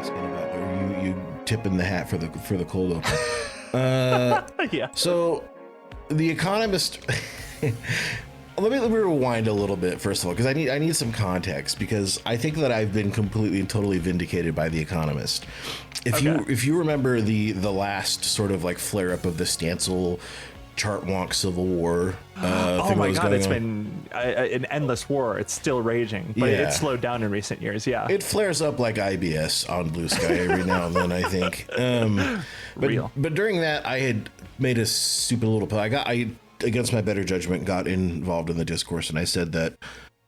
asking about, or you tipping the hat for the cold open. Yeah. So, The Economist. Let me rewind a little bit first of all, because I need some context, because I think that I've been completely and totally vindicated by The Economist. If you remember the last sort of like flare up of the Stancil chart wonk civil war. Oh my god, it's been an endless war. It's still raging, but it slowed down in recent years. Yeah, it flares up like IBS on Blue Sky every now and then, I think. But during that, I had made a stupid little play. I against my better judgment, got involved in the discourse, and I said that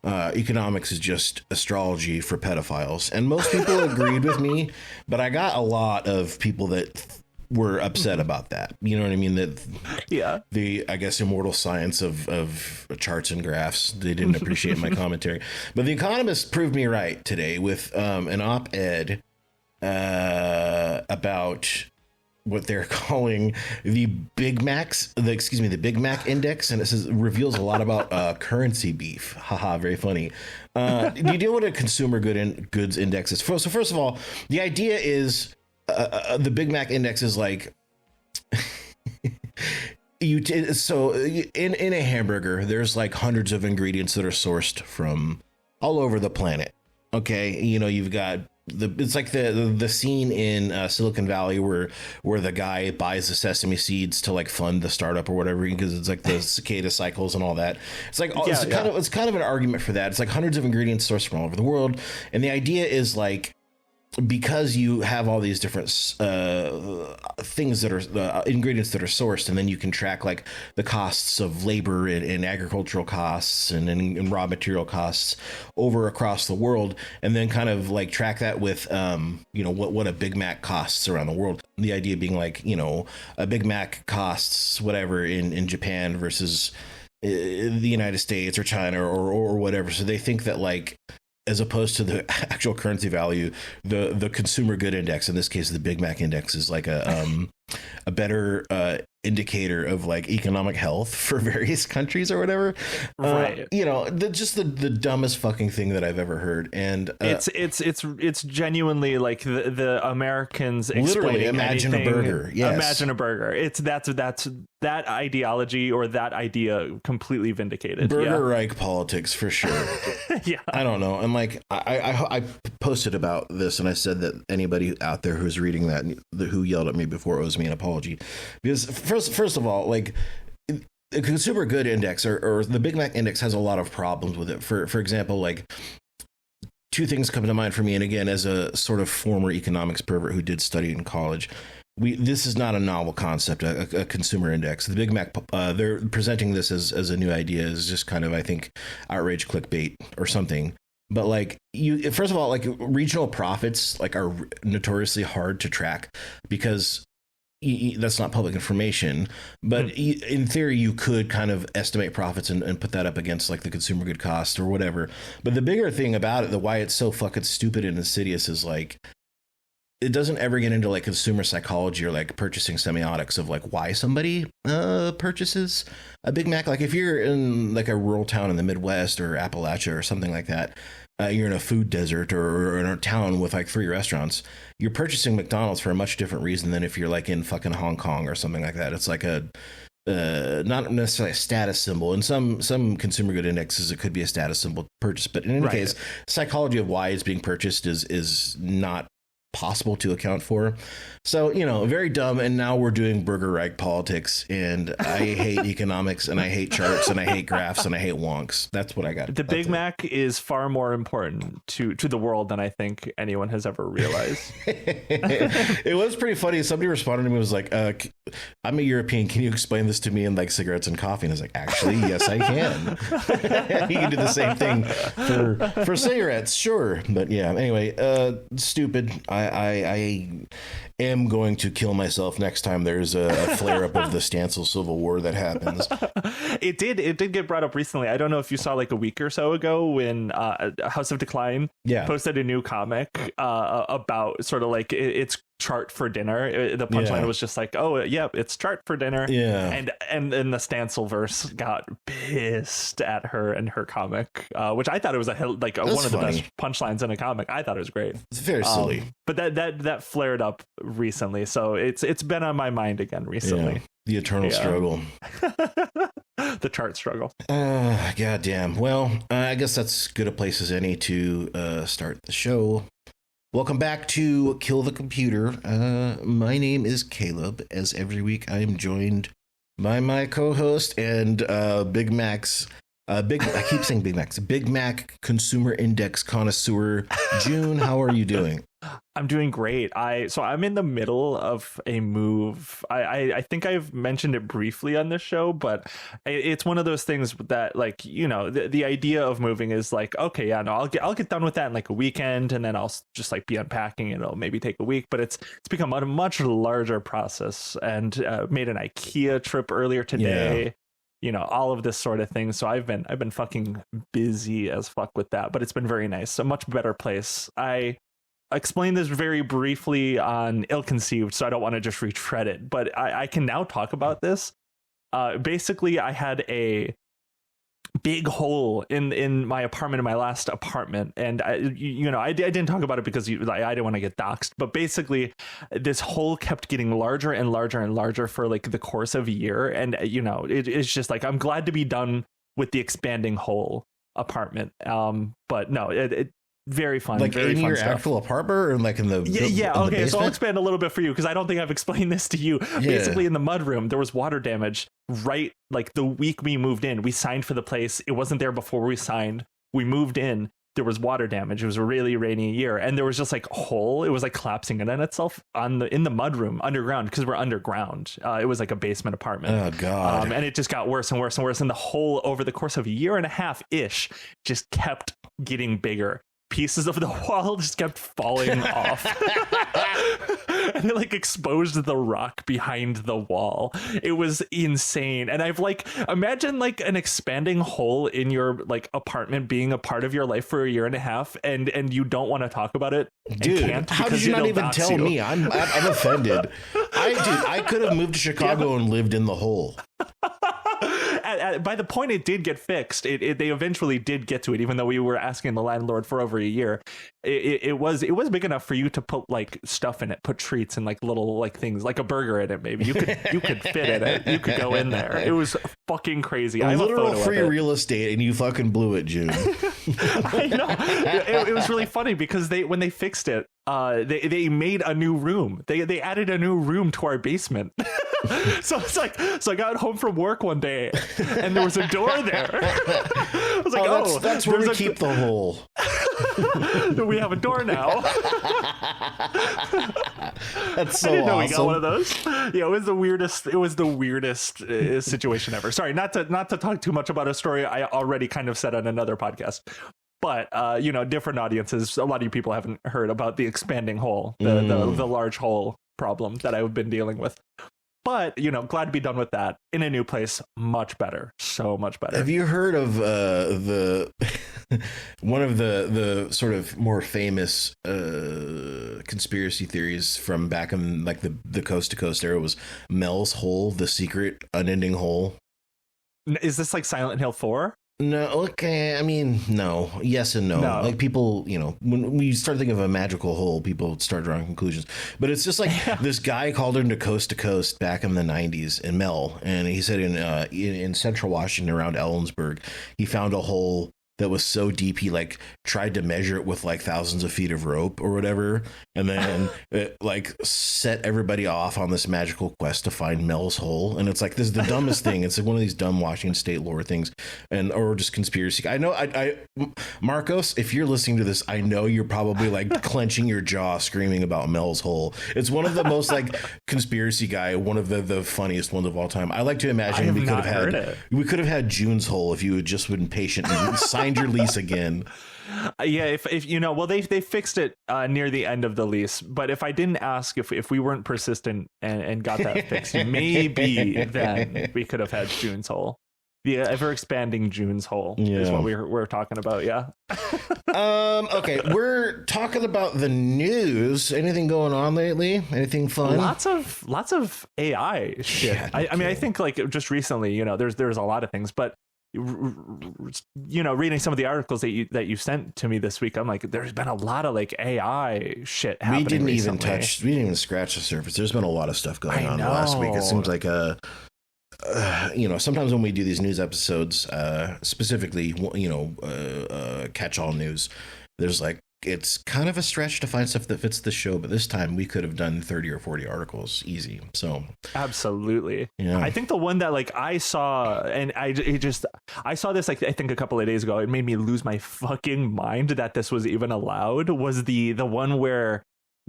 economics is just astrology for pedophiles. And most people agreed with me, but I got a lot of people that were upset about that. You know what I mean? That the, I guess, immortal science of charts and graphs, they didn't appreciate my commentary. But The Economist proved me right today with an op-ed about what they're calling the Big Mac index, and it says reveals a lot about currency beef. Haha, very funny. Do you know what a consumer goods index is? So first of all, the idea is the Big Mac index is like in a hamburger, there's like hundreds of ingredients that are sourced from all over the planet. Okay, you know, you've got it's like the scene in Silicon Valley where the guy buys the sesame seeds to like fund the startup or whatever, because it's like the cicada cycles and all that. It's like it's kind of an argument for that. It's like hundreds of ingredients sourced from all over the world, and the idea is like, because you have all these different things that are ingredients that are sourced, and then you can track like the costs of labor and agricultural costs and raw material costs over across the world, and then kind of like track that with you know what a Big Mac costs around the world. The idea being like, you know, a Big Mac costs whatever in Japan versus the United States or China or whatever. So they think that like, as opposed to the actual currency value, the consumer good index, in this case, the Big Mac index, is like a better indicator of like economic health for various countries or whatever. Right. You know, just the dumbest fucking thing that I've ever heard. And it's genuinely like the Americans literally imagine anything, a burger. Yes. Imagine a burger. It's that's that ideology or that idea completely vindicated. Burger-like politics for sure. Yeah. I don't know. And like I posted about this, and I said that anybody out there who's reading that who yelled at me before owes me an apology, because first of all, like, the consumer good index or the Big Mac index has a lot of problems with it. For example, like, two things come to mind for me, and again, as a sort of former economics pervert who did study in college, this is not a novel concept, a consumer index. The Big Mac, they're presenting this as a new idea, is just kind of, I think, outrage clickbait or something. But like, first of all, like, regional profits like are notoriously hard to track because that's not public information. But in theory, you could kind of estimate profits and put that up against like the consumer good cost or whatever. But the bigger thing about it, the why it's so fucking stupid and insidious, is like, it doesn't ever get into like consumer psychology or like purchasing semiotics of like why somebody purchases a Big Mac. Like, if you're in like a rural town in the Midwest or Appalachia or something like that, you're in a food desert or in a town with like 3 restaurants, you're purchasing McDonald's for a much different reason than if you're like in fucking Hong Kong or something like that. It's like a not necessarily a status symbol. In some consumer good indexes, it could be a status symbol purchase, but in any case, psychology of why it's being purchased is not possible to account for. So, you know, very dumb. And now we're doing burger-like politics, and I hate economics, and I hate charts, and I hate graphs, and I hate wonks. That's what I got. The Big Mac is far more important to the world than I think anyone has ever realized. It was pretty funny. Somebody responded to me, was like, I'm a European, can you explain this to me in like cigarettes and coffee? And I was like, actually, yes, I can. You can do the same thing for cigarettes, sure. But yeah, anyway, stupid. I am going to kill myself next time there's a flare up of the Stancil Civil War that happens. It did get brought up recently. I don't know if you saw like a week or so ago when House of Decline posted a new comic about sort of like it's chart for dinner. The punchline was just like, oh yeah, it's chart for dinner. Yeah. And then the Stancilverse got pissed at her and her comic, which I thought it was one of the best punchlines in a comic. I thought it was great. It's very silly. But that flared up recently, so it's been on my mind again recently. Yeah. The eternal struggle. The chart struggle. God damn. Well, I guess that's as good a place as any to start the show. Welcome back to Kill the Computer. My name is Caleb. As every week, I am joined by my co-host and Big Mac's I keep saying Big Mac's Big Mac Consumer Index connoisseur. June, how are you doing? I'm doing great. So I'm in the middle of a move. I think I've mentioned it briefly on this show, but it's one of those things that, like, you know, the idea of moving is like, okay, yeah, no, I'll get done with that in like a weekend, and then I'll just like be unpacking, and it'll maybe take a week. But it's become a much larger process, and made an IKEA trip earlier today. Yeah. You know, all of this sort of thing. So I've been fucking busy as fuck with that, but it's been very nice. A much better place. I explained this very briefly on Ill Conceived, so I don't want to just retread it, but I can now talk about this. Basically, I had a big hole in my apartment, in my last apartment, and I didn't talk about it because I didn't want to get doxxed, but basically this hole kept getting larger and larger and larger for like the course of a year, and you know, it's just like, I'm glad to be done with the expanding hole apartment, but no, it very fun, like very in fun your stuff. Actual apartment, or like in the okay, so I'll expand a little bit for you because I don't think I've explained this to you. Basically, in the mudroom there was water damage right like the week we moved in. We signed for the place, it wasn't there before we signed. We moved in, there was water damage. It was a really rainy year, and there was just like a hole. It was like collapsing in on itself in the mudroom underground, because we're underground. It was like a basement apartment. Oh god. And it just got worse and worse and worse, and the hole over the course of a year and a half ish just kept getting bigger. Pieces of the wall just kept falling off, and it like exposed the rock behind the wall. It was insane. And I've like, imagine like an expanding hole in your like apartment being a part of your life for a year and a half, and you don't want to talk about it. Dude, how did you not even tell me? I'm offended. I could have moved to Chicago and lived in the hole. By the point it did get fixed, they eventually did get to it, even though we were asking the landlord for over a year. It was big enough for you to put like stuff in it, put treats and like little like things, like a burger in it. Maybe you could fit in it. You could go in there. It was fucking crazy. I have literal a photo free of it. Real estate, and you fucking blew it, June. I know. It was really funny because when they fixed it, they made a new room. They added a new room to our basement. So it's like, I got home from work one day and there was a door there. I was like, that's where we keep the hole. We have a door now. That's so I didn't know awesome. We got one of those. Yeah, it was the weirdest situation ever. Sorry, not to talk too much about a story I already kind of said on another podcast. But, different audiences, a lot of you people haven't heard about the expanding hole, the large hole problem that I've been dealing with. But, glad to be done with that in a new place. Much better. So much better. Have you heard of one of the sort of more famous conspiracy theories from back in like the Coast to Coast era was Mel's Hole, the secret unending hole? Is this like Silent Hill 4? No, okay. I mean, no. Yes and no. Like people, when we start thinking of a magical hole, people start drawing conclusions. But it's just like this guy called into Coast to Coast back in the 90s in Mel, and he said in Central Washington around Ellensburg, he found a hole that was so deep he like tried to measure it with like thousands of feet of rope or whatever, and then it like set everybody off on this magical quest to find Mel's Hole. And it's like, this is the dumbest thing. It's like one of these dumb Washington State lore things, or just conspiracy. I know I Marcos, if you're listening to this, I know you're probably like clenching your jaw screaming about Mel's Hole. It's one of the most like conspiracy guy, one of the funniest ones of all time. I like to imagine we could have had June's Hole if you had just been patient and signed your lease again. Yeah, if they fixed it near the end of the lease, but if I didn't ask, if we weren't persistent and got that fixed, maybe then we could have had June's Hole. The ever expanding June's hole is what we're talking about. Yeah. Okay, we're talking about the news. Anything going on lately? Anything fun? Lots of AI shit. Yeah, I mean, I think like just recently, you know, there's a lot of things, but you know, reading some of the articles that you sent to me this week, I'm like, there's been a lot of like AI shit happening. We didn't recently. even scratch the surface. There's been a lot of stuff going on last week. It seems like you know, sometimes when we do these news episodes, specifically, you know, catch-all news, there's like, it's kind of a stretch to find stuff that fits the show, but this time we could have done 30 or 40 articles easy. So absolutely. Yeah. I think the one that like I saw, and I saw this like I think a couple of days ago, it made me lose my fucking mind that this was even allowed, was the one where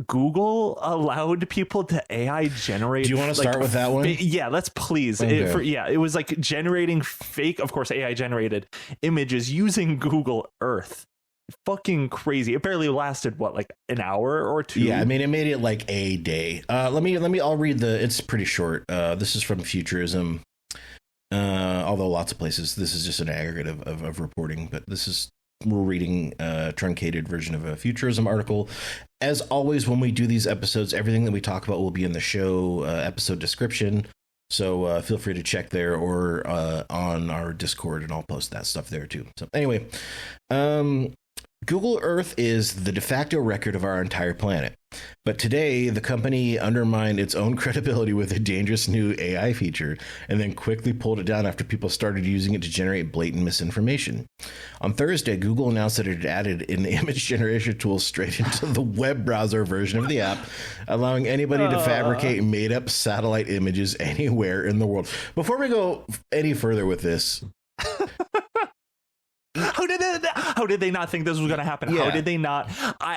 Google allowed people to AI generate. Do you want to start with that one? Yeah, let's please. Okay. It was like generating fake, of course, AI generated images using Google Earth. Fucking crazy. It barely lasted what, like an hour or two. Yeah, I mean, it made it like a day. I'll read it's pretty short. This is from Futurism. Although lots of places, this is just an aggregate of reporting, but we're reading a truncated version of a Futurism article. As always, when we do these episodes, everything that we talk about will be in the show episode description. So feel free to check there or on our Discord, and I'll post that stuff there too. So anyway, Google Earth is the de facto record of our entire planet. But today, the company undermined its own credibility with a dangerous new AI feature and then quickly pulled it down after people started using it to generate blatant misinformation. On Thursday, Google announced that it had added an image generation tool straight into the web browser version of the app, allowing anybody to fabricate made-up satellite images anywhere in the world. Before we go any further with this... How did they not think this was going to happen? Yeah. How did they not?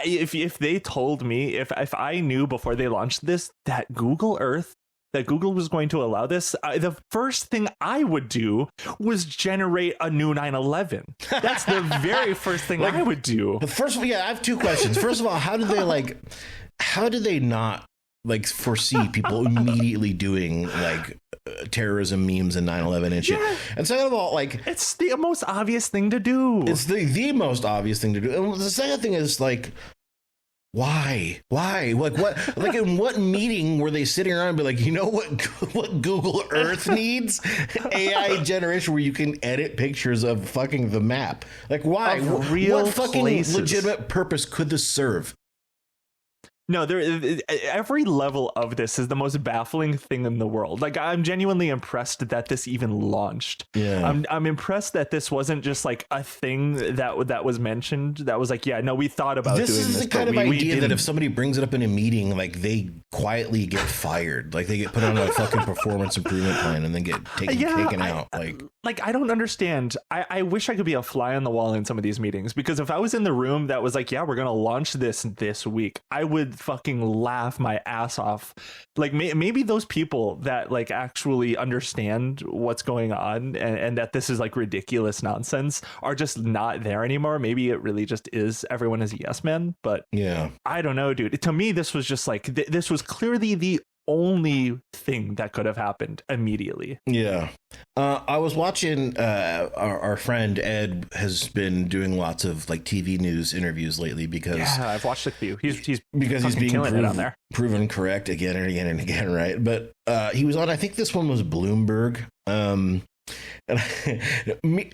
If they told me, if I knew before they launched this that Google was going to allow this, the first thing I would do was generate a new 911. That's the very first thing I would do. First of all, I have two questions. First of all, how did they not like foresee people immediately doing like terrorism memes and 9/11 and shit? Yeah. And second of all, like, it's the most obvious thing to do. It's the most obvious thing to do. And the second thing is like, why? Like what? Like in what meeting were they sitting around and be like, you know what Google Earth needs? AI generation where you can edit pictures of fucking the map. Like why? What fucking legitimate purpose could this serve? No, every level of this is the most baffling thing in the world. Like, I'm genuinely impressed that this even launched. Yeah. I'm impressed that this wasn't just like a thing that was mentioned. That was like, yeah, no, we thought about doing this. This is the kind of idea that if somebody brings it up in a meeting, like they quietly get fired. Like they get put on a fucking performance improvement plan and then get taken out. Like, I don't understand. I wish I could be a fly on the wall in some of these meetings, because if I was in the room that was like, yeah, we're going to launch this week, I would fucking laugh my ass off. Like maybe those people that like actually understand what's going on and that this is like ridiculous nonsense are just not there anymore. Maybe it really just is everyone is a yes man, but yeah, I don't know, dude. To me, this was just like this was clearly the only thing that could have happened immediately. Yeah. I was watching our friend Ed has been doing lots of like TV news interviews lately because I've watched a few. He's being proven correct again and again and again, right? But he was on, I think this one was Bloomberg. And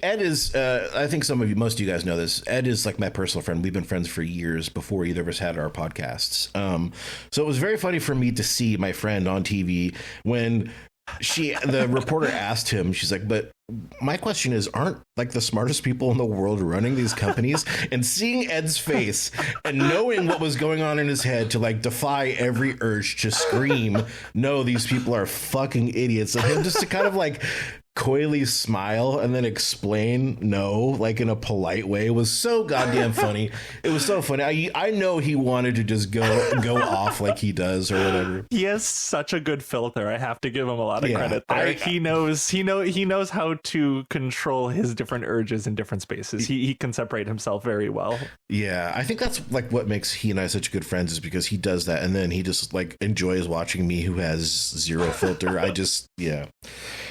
Ed is, I think most of you guys know this. Ed is like my personal friend. We've been friends for years before either of us had our podcasts. So it was very funny for me to see my friend on TV when the reporter asked him, she's like, but my question is, aren't like the smartest people in the world running these companies? And seeing Ed's face and knowing what was going on in his head to like defy every urge to scream, no, these people are fucking idiots. And him just to kind of like coyly smile and then explain no, like in a polite way, was so goddamn funny. It was so funny. I know he wanted to just go off like he does or whatever. He has such a good filter. I have to give him a lot of credit there. He knows how to control his different urges in different spaces. He can separate himself very well. Yeah, I think that's like what makes he and I such good friends, is because he does that and then he just like enjoys watching me, who has zero filter.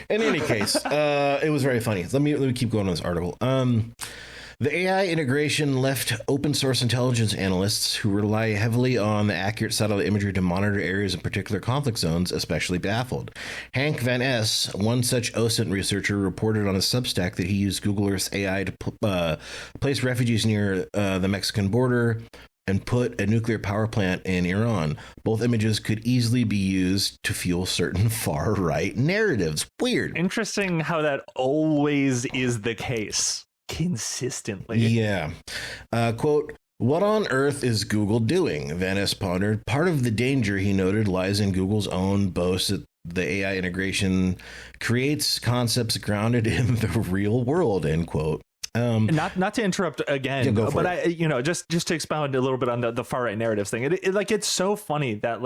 In any case, it was very funny. Let me keep going on this article. The AI integration left open source intelligence analysts who rely heavily on the accurate satellite imagery to monitor areas in particular conflict zones especially baffled. Hank Van Es, one such OSINT researcher, reported on a Substack that he used Google Earth's AI to place refugees near the Mexican border and put a nuclear power plant in Iran. Both images could easily be used to fuel certain far-right narratives. Weird. Interesting how that always is the case. Consistently. Yeah. Quote, what on earth is Google doing? Van Es pondered. Part of the danger, he noted, lies in Google's own boast that the AI integration creates concepts grounded in the real world, end quote. Not to interrupt again, but I, just to expound a little bit on the far right narratives thing. It's so funny that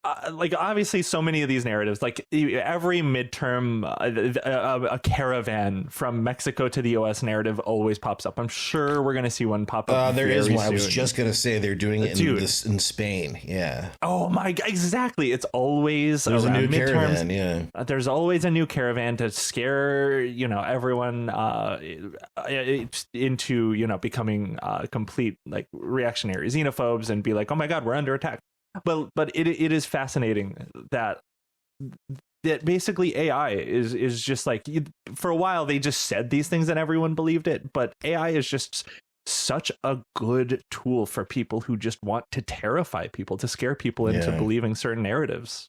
obviously so many of these narratives, like every midterm, a caravan from Mexico to the US narrative always pops up. I'm sure we're going to see one pop up. There is one. Soon. I was just going to say they're doing it in Spain. Yeah. Oh my God. Exactly. It's always there's a new midterms. Caravan. Yeah. There's always a new caravan to scare, everyone into, becoming complete like reactionary xenophobes and be like, oh my God, we're under attack. But it is fascinating that basically AI is just like, for a while they just said these things and everyone believed it, but AI is just such a good tool for people who just want to terrify people, to scare people into believing certain narratives.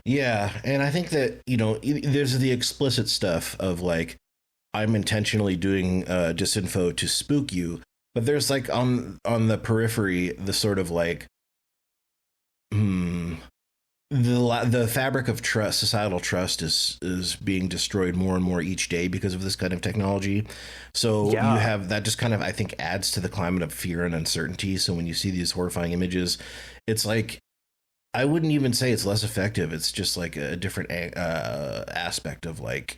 Yeah, and I think that, there's the explicit stuff of like, I'm intentionally doing disinfo to spook you, but there's like on the periphery, the sort of like, the fabric of trust, societal trust is being destroyed more and more each day because of this kind of technology. So you have that just kind of, I think, adds to the climate of fear and uncertainty. So when you see these horrifying images, it's like, I wouldn't even say it's less effective. It's just like a different aspect of like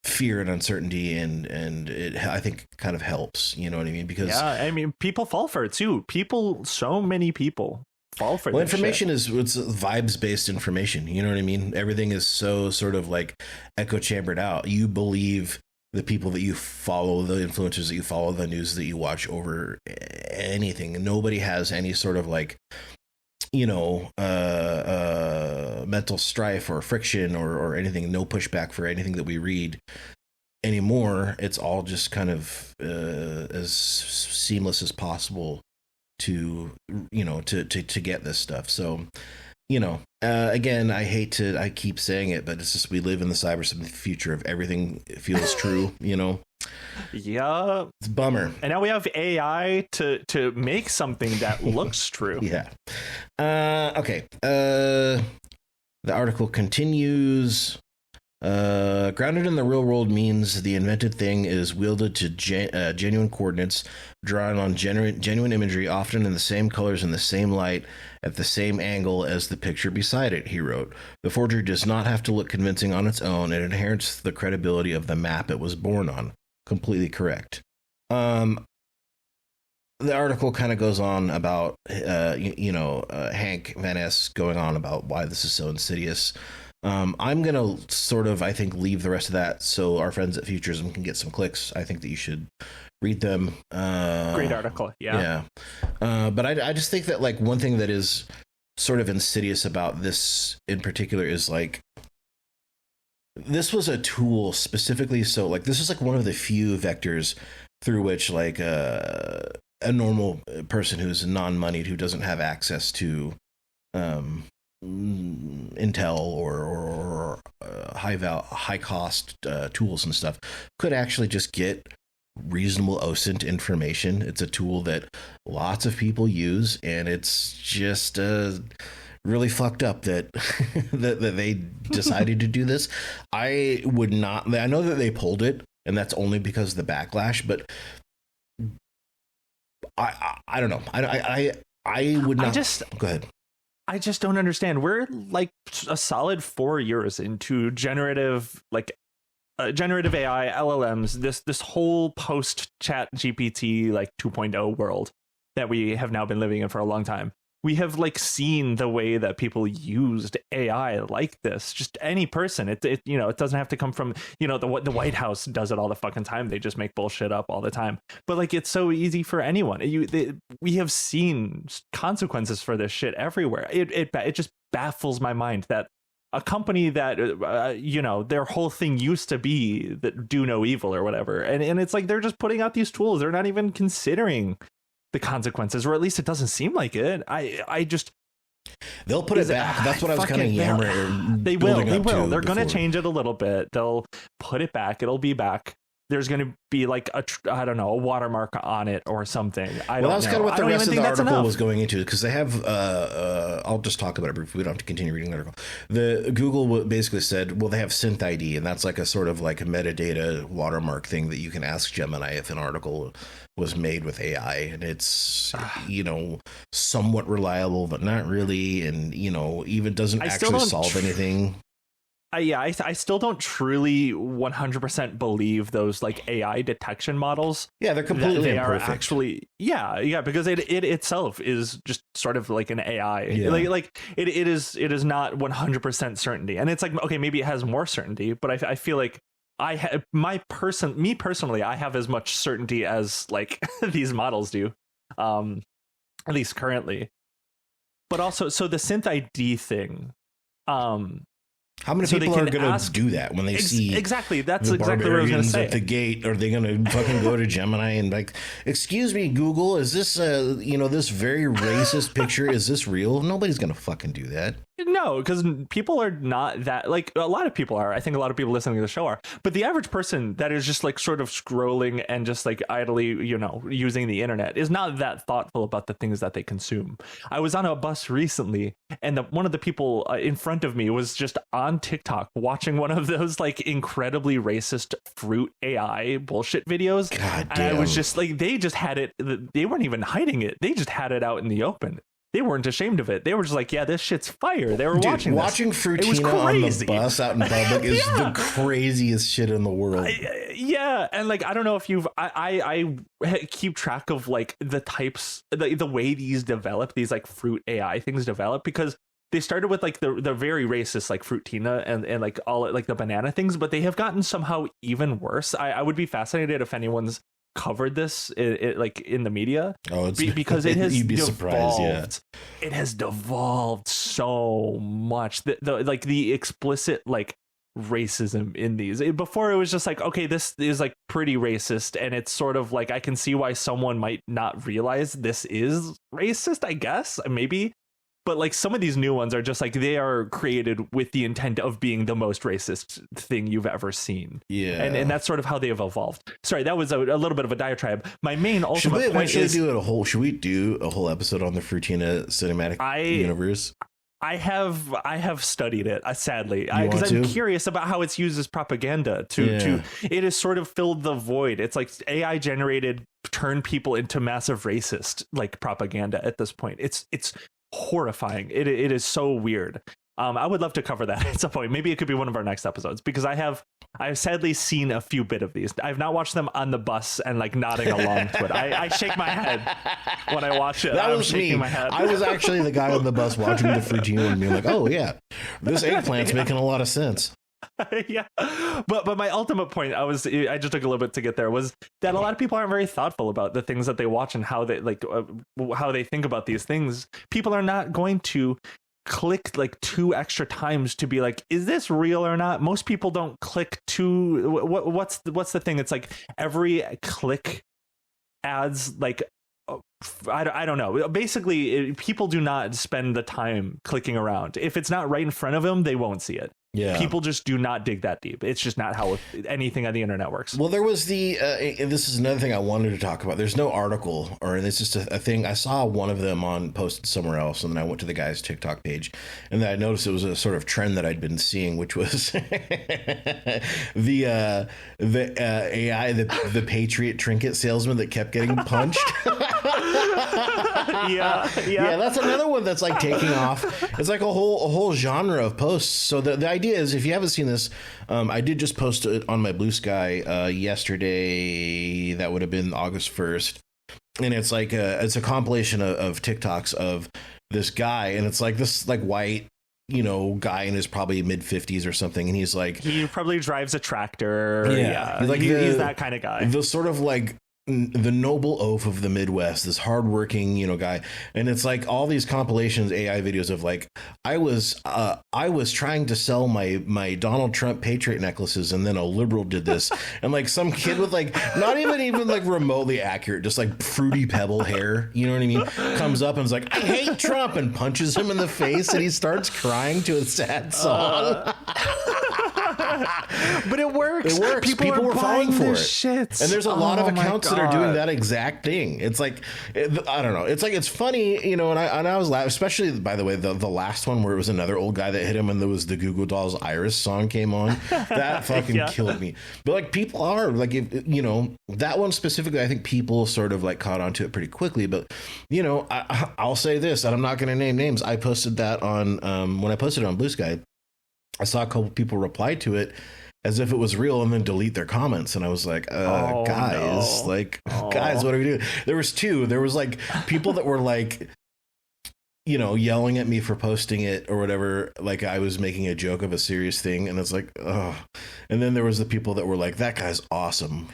fear and uncertainty, and it, I think, kind of helps. You know what I mean? Because people fall for it too. So many people fall for information it's vibes based information, you know what I mean? Everything is so sort of like echo chambered out. You believe the people that you follow, the influencers that you follow, the news that you watch over anything. Nobody has any sort of like mental strife or friction or anything, no pushback for anything that we read anymore. It's all just kind of as seamless as possible to get this stuff. So again, I keep saying it, but it's just, we live in the cyberspace future of everything feels true. Yeah, it's a bummer. And now we have AI to make something that looks true. Yeah. Okay. The article continues. Grounded in the real world means the invented thing is wielded to genuine coordinates, drawn on genuine imagery, often in the same colors and the same light, at the same angle as the picture beside it, he wrote. The forgery does not have to look convincing on its own. It inherits the credibility of the map it was born on. Completely correct. The article kind of goes on about, Hank Van Es going on about why this is so insidious. I'm going to sort of, I think, leave the rest of that so our friends at Futurism can get some clicks. I think that you should read them. Great article. Yeah. But I just think that, like, one thing that is sort of insidious about this in particular is, like, this was a tool specifically. So, like, this is like one of the few vectors through which, like, a normal person who's non-moneyed, who doesn't have access to intel or high cost tools and stuff, could actually just get reasonable OSINT information. It's a tool that lots of people use, and it's just really fucked up that that they decided to do this. I would not. I know that they pulled it, and that's only because of the backlash. But I don't know. I would not. Go ahead. I just don't understand. We're like a solid 4 years into generative AI, LLMs, this whole post chat GPT like 2.0 world that we have now been living in for a long time. we have like seen the way that people used AI like this. Just any person, it you know, it doesn't have to come from, you know, the White House does it all the fucking time. They just make bullshit up all the time. But like, it's so easy for anyone. We have seen consequences for this shit everywhere. It just baffles my mind that a company that you know, their whole thing used to be that do no evil or whatever, and it's like they're just putting out these tools. They're not even considering the consequences, or at least it doesn't seem like it. I just they'll put it back. That's what I was kind of yammering. They will. They're going to change it a little bit. They'll put it back. It'll be back. There's going to be like I don't know, a watermark on it or something. Well, that's kind of what the rest of the article was going into, because they have I'll just talk about it briefly. We don't have to continue reading the article. The Google basically said, well, they have synth ID, and that's like a sort of like a metadata watermark thing that you can ask Gemini if an article was made with AI, and it's, you know, somewhat reliable, but not really, and, you know, even doesn't actually solve anything. I still don't truly 100% believe those like AI detection models. Yeah, they're completely imperfect. Are actually, yeah, because it itself is just sort of like an AI. Yeah. Like it is not 100% certainty, and it's like, okay, maybe it has more certainty, but I feel like me personally, I have as much certainty as like these models do, at least currently. But also, so the synth ID thing, how many people are going to do that when they see exactly? That's exactly what I was going to say. At the gate, are they going to fucking go to Gemini and like, excuse me, Google, is this you know, this very racist picture, is this real? Nobody's going to fucking do that. No, because people are not that, like, a lot of people are. I think a lot of people listening to the show are. But the average person that is just like sort of scrolling and just like idly, you know, using the internet is not that thoughtful about the things that they consume. I was on a bus recently, and one of the people in front of me was just on TikTok watching one of those like incredibly racist fruit AI bullshit videos. God damn. And I was just like, they just had it. They weren't even hiding it. They just had it out in the open. They weren't ashamed of it. They were just like, yeah, this shit's fire. They were watching Frutina on the bus out in public is the craziest shit in the world. Yeah, and like, I don't know if you've I keep track of like the types, the way these like fruit AI things develop, because they started with like the very racist like Frutina and like all like the banana things, but they have gotten somehow even worse. I would be fascinated if anyone's covered this like in the media, because it has you'd be surprised. Yeah, it has devolved so much. The explicit like racism in these, before it was just like, okay, this is like pretty racist, and it's sort of like, I can see why someone might not realize this is racist, I guess, maybe. But like, some of these new ones are just like, they are created with the intent of being the most racist thing you've ever seen. Yeah. And that's sort of how they have evolved. Sorry, that was a little bit of a diatribe. My main ultimate point is, should we do a whole episode on the Frutina cinematic universe? I have studied it, sadly, because I'm curious about how it's used as propaganda to it has sort of filled the void. It's like AI generated, turn people into massive racist like propaganda at this point. It's horrifying. It is so weird. I would love to cover that at some point. Maybe it could be one of our next episodes, because I've sadly seen a few bit of these. I've not watched them on the bus and like nodding along to it. I shake my head when I watch it. That was me. My head. I was actually the guy on the bus watching the Frutina and being like, oh yeah, this eggplant's making a lot of sense. Yeah, but my ultimate point, I just took a little bit to get there, was that a lot of people aren't very thoughtful about the things that they watch and how they how they think about these things. People are not going to click like 2 extra times to be like, is this real or not? Most people don't click what's the thing? It's like every click adds like, I don't know. Basically, people do not spend the time clicking around. If it's not right in front of them, they won't see it. Yeah. People just do not dig that deep. It's just not how anything on the internet works. Well, there was this is another thing I wanted to talk about. There's no article, or it's just a thing. I saw one of them posted somewhere else, and then I went to the guy's TikTok page, and then I noticed it was a sort of trend that I'd been seeing, which was the AI, the Patriot trinket salesman that kept getting punched. Yeah, that's another one that's like taking off. It's like a whole genre of posts. So the idea is, if you haven't seen this, I did just post it on my Blue Sky yesterday. That would have been August 1st. and it's like it's a compilation of TikToks of this guy, and it's like this like white, you know, guy in his probably mid 50s or something, and he's like, he probably drives a tractor. Yeah. He's like he's that kind of guy. The sort of like the noble oaf of the Midwest, this hardworking, you know, guy. And it's like all these compilations, AI videos of like, I was trying to sell my Donald Trump Patriot necklaces, and then a liberal did this. And like some kid with like not even like remotely accurate, just like fruity pebble hair, you know what I mean, comes up and is like, I hate Trump, and punches him in the face, and he starts crying to a sad song. But it works. It works. People were falling for it. Shit. And there's a lot of accounts that are doing that exact thing. It's like, I don't know. It's like, it's funny, you know, and I was laughing, especially, by the way, the last one where it was another old guy that hit him and there was the Goo Goo Dolls Iris song came on. That fucking killed me. But like, people are like, if, you know, that one specifically, I think people sort of like caught on to it pretty quickly. But, you know, I'll say this, and I'm not going to name names. I posted that on, when I posted it on Blue Sky, I saw a couple people reply to it as if it was real and then delete their comments. And I was like, guys, guys, what are we doing? There was two. There was like people that were like, you know, yelling at me for posting it or whatever, like I was making a joke of a serious thing. And it's like, oh. And then there was the people that were like, that guy's awesome.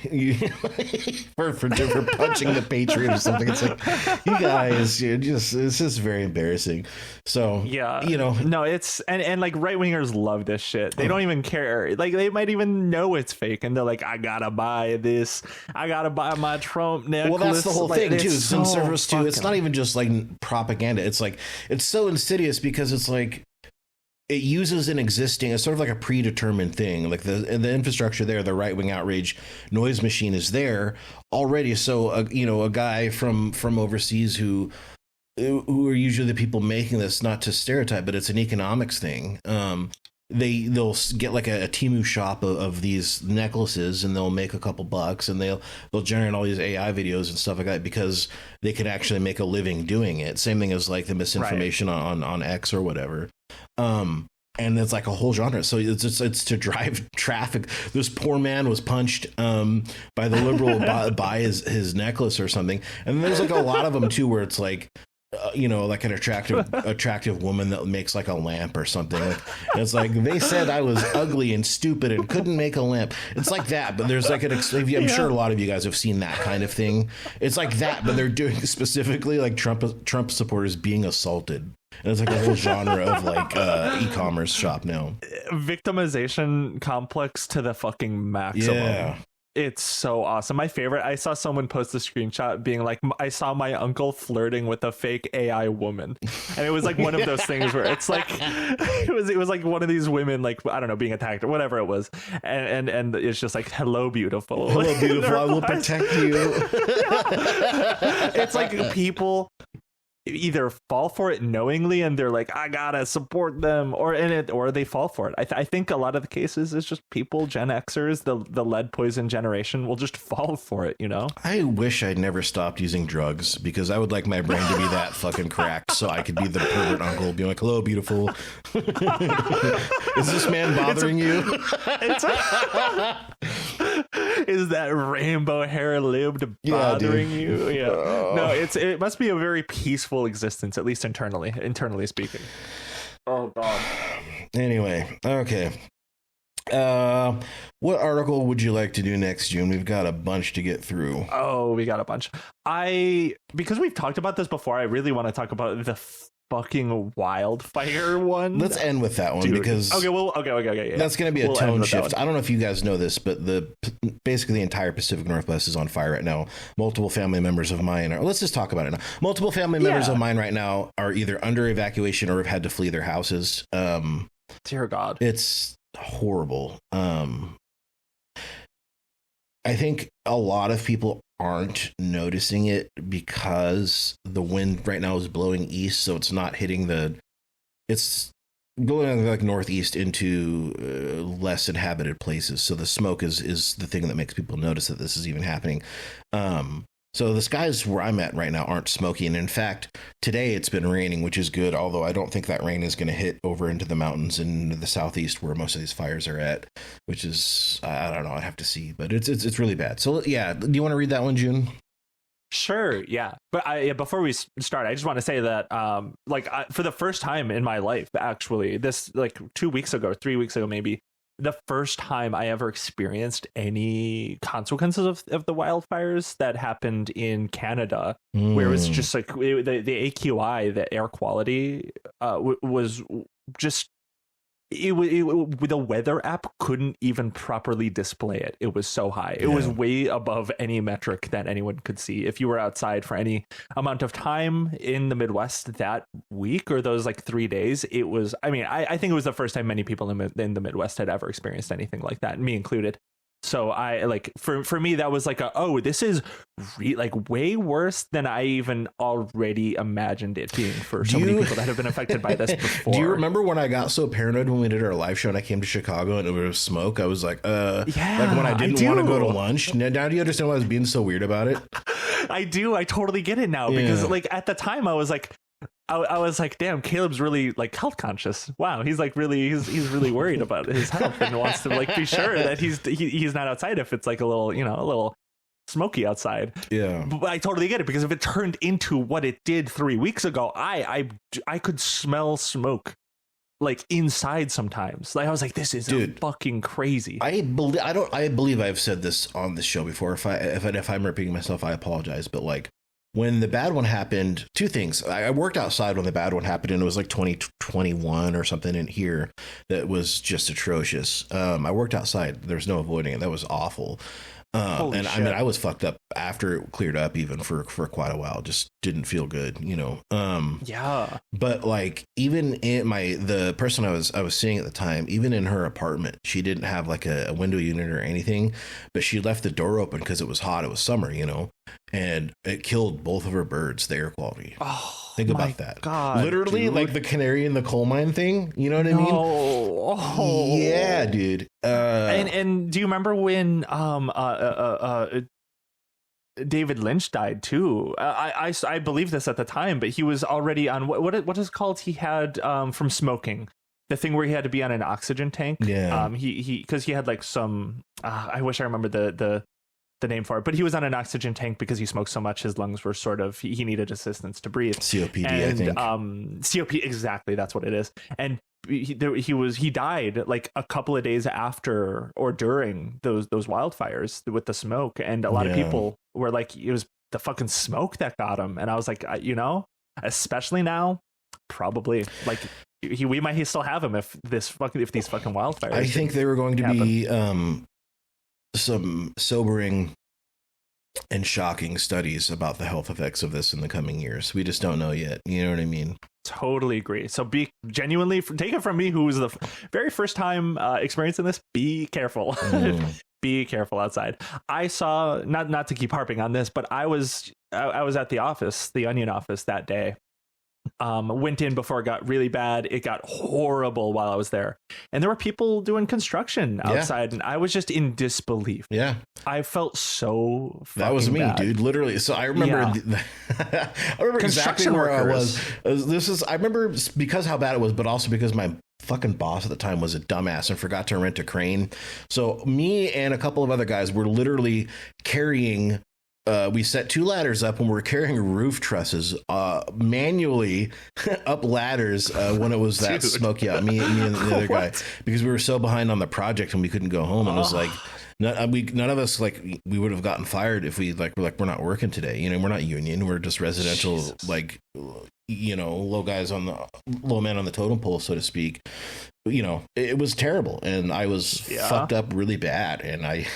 for punching the Patriot or something. It's like, you guys, it's just very embarrassing. So, yeah, you know, no, it's, and like right wingers love this shit. They don't even care. Like they might even know it's fake. And they're like, I gotta buy this. I gotta buy my Trump necklace. Well, that's the whole thing too. It's in service to, it's not even just like propaganda. It's like, it's so insidious because it's like it uses an existing, it's sort of like a predetermined thing. Like the infrastructure there, the right wing outrage noise machine is there already. So you know, a guy from overseas who are usually the people making this, not to stereotype, but it's an economics thing. They'll get like a Temu shop of these necklaces, and they'll make a couple bucks, and they'll generate all these AI videos and stuff like that because they can actually make a living doing it. Same thing as like the misinformation on X or whatever. And it's like a whole genre. So it's to drive traffic. This poor man was punched by the liberal by his necklace or something. And there's like a lot of them too, where it's like, you know, like an attractive woman that makes like a lamp or something. Like, it's like, they said I was ugly and stupid and couldn't make a lamp. It's like that, but there's like I'm sure a lot of you guys have seen that kind of thing. It's like that, but they're doing specifically like Trump supporters being assaulted. And it's like a whole genre of like e-commerce shop now. Victimization complex to the fucking maximum. Yeah. It's so awesome. My favorite, I saw someone post a screenshot being like, I saw my uncle flirting with a fake AI woman. And it was like one of those things where it's like, it was like one of these women, like, I don't know, being attacked or whatever it was. And it's just like, hello, beautiful. Hello, beautiful. I will protect you. It's like people either fall for it knowingly and they're like, I gotta support them, or they fall for it. I think a lot of the cases is just people, Gen Xers, the lead poison generation, will just fall for it, you know? I wish I'd never stopped using drugs, because I would like my brain to be that fucking cracked so I could be the pervert uncle being like, hello, beautiful. Is this man bothering you? Is that rainbow hair libbed bothering you? Yeah. No, it must be a very peaceful existence, at least internally speaking. Oh god. Anyway, okay. What article would you like to do next, June? We've got a bunch to get through. Oh, we got a bunch. Because we've talked about this before, I really want to talk about the fucking wildfire one. Let's end with that one, because okay, yeah. That's going to be a tone shift. I don't know if you guys know this, but basically the entire Pacific Northwest is on fire right now. Multiple family members of mine let's just talk about it now. Multiple family members of mine right now are either under evacuation or have had to flee their houses. Dear God. It's horrible. I think a lot of people aren't noticing it because the wind right now is blowing east, so it's not hitting it's going like northeast into less inhabited places. So the smoke is the thing that makes people notice that this is even happening. So the skies where I'm at right now aren't smoky. And in fact, today it's been raining, which is good. Although I don't think that rain is going to hit over into the mountains in the southeast where most of these fires are at, which is, I don't know, I'd have to see, but it's really bad. So yeah. Do you want to read that one, June? Sure, yeah. But before we start, I just want to say that, for the first time in my life, actually, this like 2 weeks ago, 3 weeks ago, maybe, the first time I ever experienced any consequences of the wildfires that happened in Canada, where it was just like the AQI, the air quality, was just. The weather app couldn't even properly display it. It was so high. It was way above any metric that anyone could see. If you were outside for any amount of time in the Midwest that week or those like 3 days, it was, I mean, I think it was the first time many people in the Midwest had ever experienced anything like that, me included. So I like for me that was like this is like way worse than I even already imamed it being for so many people that have been affected by this before. Do you remember when I got so paranoid when we did our live show and I came to Chicago and it was smoke? I was like, like when I didn't want to go to lunch. Now do you understand why I was being so weird about it? I do. I totally get it now because like at the time I was like, damn, Caleb's really like health conscious. Wow, he's like really he's really worried about his health and wants to like be sure that he's not outside if it's like a little smoky outside. Yeah, but I totally get it because if it turned into what it did 3 weeks ago, I could smell smoke like inside sometimes. Like I was like, this is fucking crazy. I believe I've said this on this show before. If I'm repeating myself, I apologize. But like, when the bad one happened, two things. I worked outside when the bad one happened, and it was like 2021 or something in here that was just atrocious. I worked outside. There's no avoiding it. That was awful. And shit. I mean, I was fucked up after it cleared up, even for quite a while. Just didn't feel good, you know. Yeah. But like, even in the person I was seeing at the time, even in her apartment, she didn't have like a window unit or anything, but she left the door open because it was hot. It was summer, you know, and it killed both of her birds. The air quality. Oh. Think about that. God, literally, dude. like the canary in the coal mine thing. You know what I mean? Oh, yeah, dude. And do you remember when David Lynch died too? I believe this at the time, but he was already on what is it called? He had from smoking. The thing where he had to be on an oxygen tank. Yeah. He because he had like some. I wish I remember the name for it, but he was on an oxygen tank because he smoked so much his lungs were sort of he needed assistance to breathe. COPD, and, I think. COPD, exactly, that's what it is. And he died like a couple of days after or during those wildfires with the smoke, and a lot of people were like, it was the fucking smoke that got him. And I was like, you know, especially now, probably like we might still have him if these fucking wildfires. I think there were going to be some sobering and shocking studies about the health effects of this in the coming years. We just don't know yet. You know what I mean? Totally agree. So be genuinely, take it from me, who was the very first time experiencing this, be careful. Be careful outside. I saw, not to keep harping on this, but I was at the office, the Onion office that day. Went in before it got really bad. It got horrible while I was there, and there were people doing construction outside, and I was just in disbelief. Yeah, I felt so fucking that was me, bad. Dude. Literally. So I remember, I remember exactly where I was. I remember because how bad it was, but also because my fucking boss at the time was a dumbass and forgot to rent a crane. So me and a couple of other guys were literally carrying. We set two ladders up and we were carrying roof trusses manually up ladders when it was that smoky out. Me and the other guy, because we were so behind on the project and we couldn't go home. And it was like none of us like we would have gotten fired if we're not working today. You know, we're not union. We're just residential, like, you know, low man on the totem pole, so to speak. You know, it was terrible, and I was fucked up really bad, and I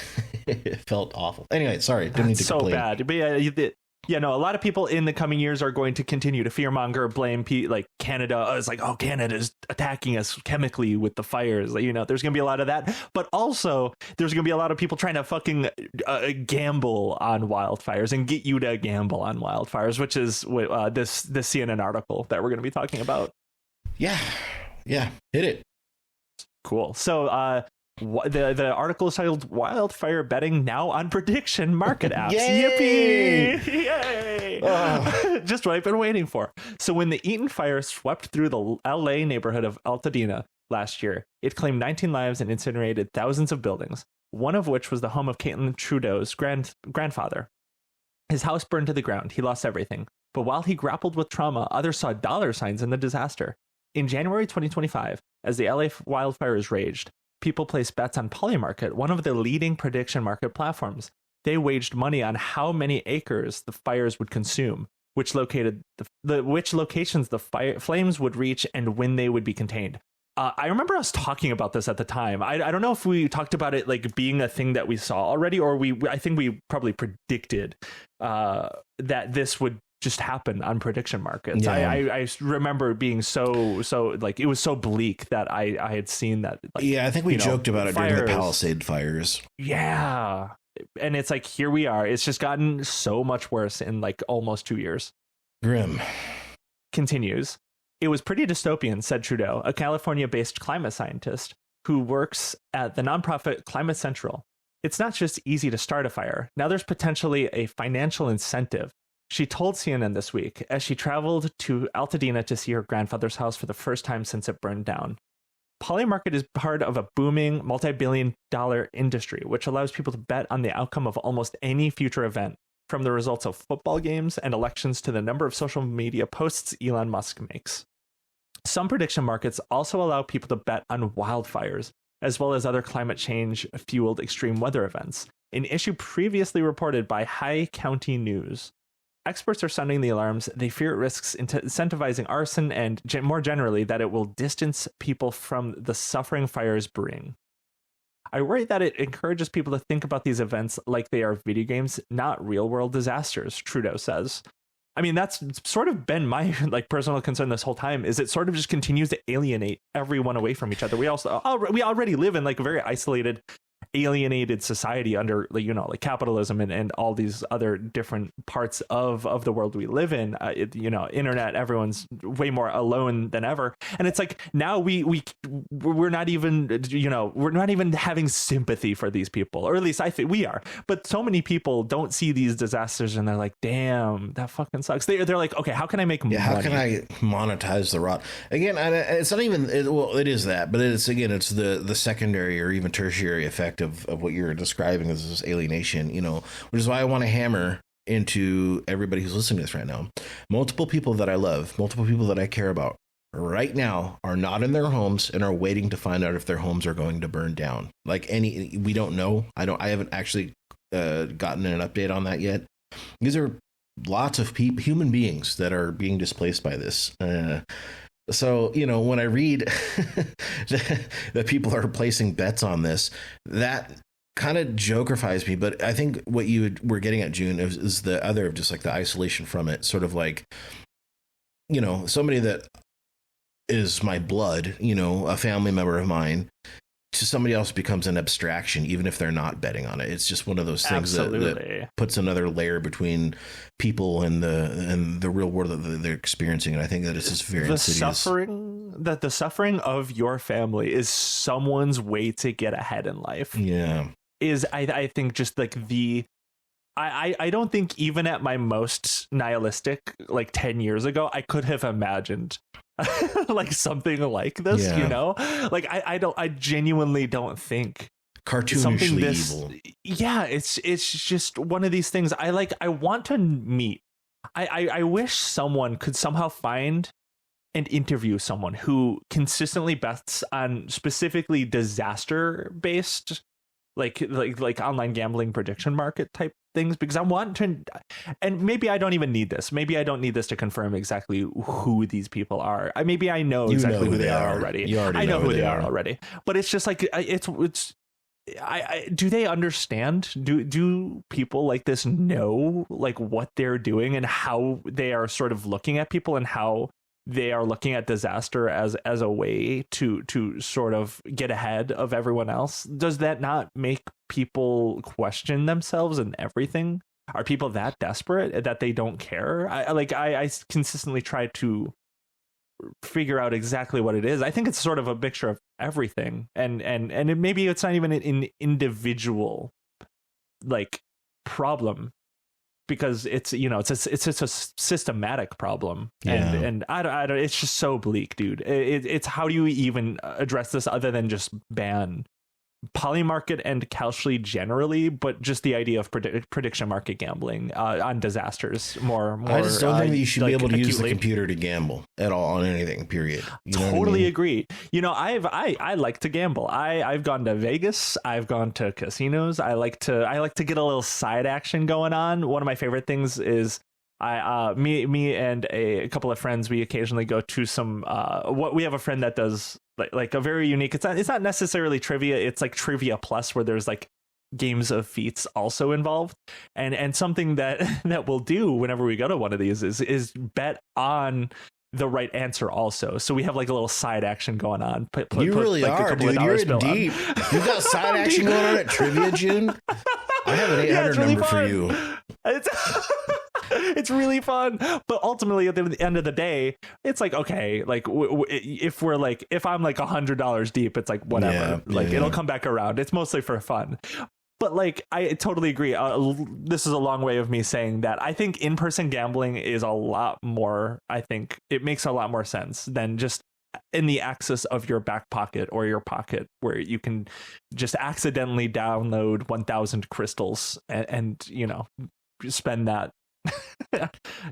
it felt awful. Anyway, sorry, didn't need to complain. So bad. But a lot of people in the coming years are going to continue to fearmonger, blame like Canada. It's like, oh, Canada's attacking us chemically with the fires. Like, you know, there's going to be a lot of that, but also there's going to be a lot of people trying to fucking gamble on wildfires and get you to gamble on wildfires, which is this CNN article that we're going to be talking about. Yeah, hit it. Cool. So the article is titled "Wildfire Betting Now on Prediction Market Apps." Yay! Yippee! Yay! Just what I've been waiting for. So when the Eaton fire swept through the LA neighborhood of Altadena last year, it claimed 19 lives and incinerated thousands of buildings, one of which was the home of Caitlin Trudeau's grandfather. His house burned to the ground. He lost everything. But while he grappled with trauma, others saw dollar signs in the disaster. In January 2025, as the LA wildfires raged, people placed bets on Polymarket, one of the leading prediction market platforms. They waged money on how many acres the fires would consume, which locations the flames would reach, and when they would be contained. I remember us talking about this at the time. I don't know if we talked about it like being a thing that we saw already, or I think we probably predicted that this would just happen on prediction markets. Yeah. I remember being so like, it was so bleak that I had seen that. Like, yeah, I think we joked about it during the Palisade fires. Yeah. And it's like, here we are. It's just gotten so much worse in like almost 2 years. Grim. Continues. It was pretty dystopian, said Trudeau, a California-based climate scientist who works at the nonprofit Climate Central. It's not just easy to start a fire. Now there's potentially a financial incentive. She told CNN this week as she traveled to Altadena to see her grandfather's house for the first time since it burned down. Polymarket is part of a booming multi-billion-dollar industry, which allows people to bet on the outcome of almost any future event, from the results of football games and elections to the number of social media posts Elon Musk makes. Some prediction markets also allow people to bet on wildfires, as well as other climate change-fueled extreme weather events, an issue previously reported by High County News. Experts are sounding the alarms. They fear it risks incentivizing arson and, more generally, that it will distance people from the suffering fires bring. I worry that it encourages people to think about these events like they are video games, not real-world disasters, Trudeau says. I mean, that's sort of been my like personal concern this whole time, is it sort of just continues to alienate everyone away from each other. We already live in like a very isolated, alienated society under, you know, like capitalism and all these other different parts of the world we live in. You know, internet, everyone's way more alone than ever, and it's like now we're not even, you know, we're not even having sympathy for these people, or at least I think we are. But so many people don't see these disasters and they're like, damn, that fucking sucks. They're like, okay, how can I make money? How can I monetize the rot? Again, it's not even it is that, but it's the secondary or even tertiary effect of what you're describing as this alienation, you know, which is why I want to hammer into everybody who's listening to this right now. Multiple people that I love, multiple people that I care about right now are not in their homes and are waiting to find out if their homes are going to burn down. Like we don't know. I haven't actually gotten an update on that yet. These are lots of human beings that are being displaced by this. So, you know, when I read that people are placing bets on this, that kind of jokerifies me. But I think what you were getting at, June, is the other of just like the isolation from it, sort of like, you know, somebody that is my blood, you know, a family member of mine, to somebody else becomes an abstraction, even if they're not betting on it. It's just one of those things that puts another layer between people and the real world that they're experiencing. And I think that it's just very insidious. The suffering of your family is someone's way to get ahead in life. Yeah. I think just like I don't think even at my most nihilistic, like 10 years ago, I could have imagined like something like this, yeah. You know, like I genuinely don't think cartoonishly evil. Yeah, it's just one of these things. I want to meet. I wish someone could somehow find and interview someone who consistently bets on specifically disaster based, like online gambling prediction market type things, because I want to, and maybe I don't even need this. Maybe I don't need this to confirm exactly who these people are. Maybe I know exactly who they are already. I know who they are already. But it's just like do they understand? Do people like this know like what they're doing and how they are sort of looking at people and how they are looking at disaster as a way to sort of get ahead of everyone else? Does that not make people question themselves and everything? Are people that desperate that they don't care? I consistently try to figure out exactly what it is. I think it's sort of a mixture of everything, and maybe it's not even an individual like problem, because it's, you know, it's a systematic problem. Yeah. And I don't, it's just so bleak, dude. It's how do you even address this other than just ban Polymarket and Kalshi generally, but just the idea of prediction market gambling on disasters more. I just don't think that you should be able to use the acutely. computer to gamble at all on anything, period. You know what I Totally mean? agree. You know, I like to gamble. I've gone to Vegas. I've gone to casinos. I like to get a little side action going on. One of my favorite things is me and a couple of friends, we occasionally go to some we have a friend that does like a very unique, it's not necessarily trivia, it's like trivia plus, where there's like games of feats also involved, and something that we'll do whenever we go to one of these is bet on the right answer also. So we have like a little side action going on. You really like are, dude. You're in deep. You got side action going on at Trivia June. I have an 800 really number fun. for you. It's really fun, but ultimately at the end of the day, it's like, okay, like if I'm like $100 deep, it's like whatever, it'll come back around. It's mostly for fun. But like, I totally agree. This is a long way of me saying that I think in-person gambling is a lot more, I think it makes a lot more sense than just in the access of your back pocket or your pocket, where you can just accidentally download 1,000 crystals and you know, spend that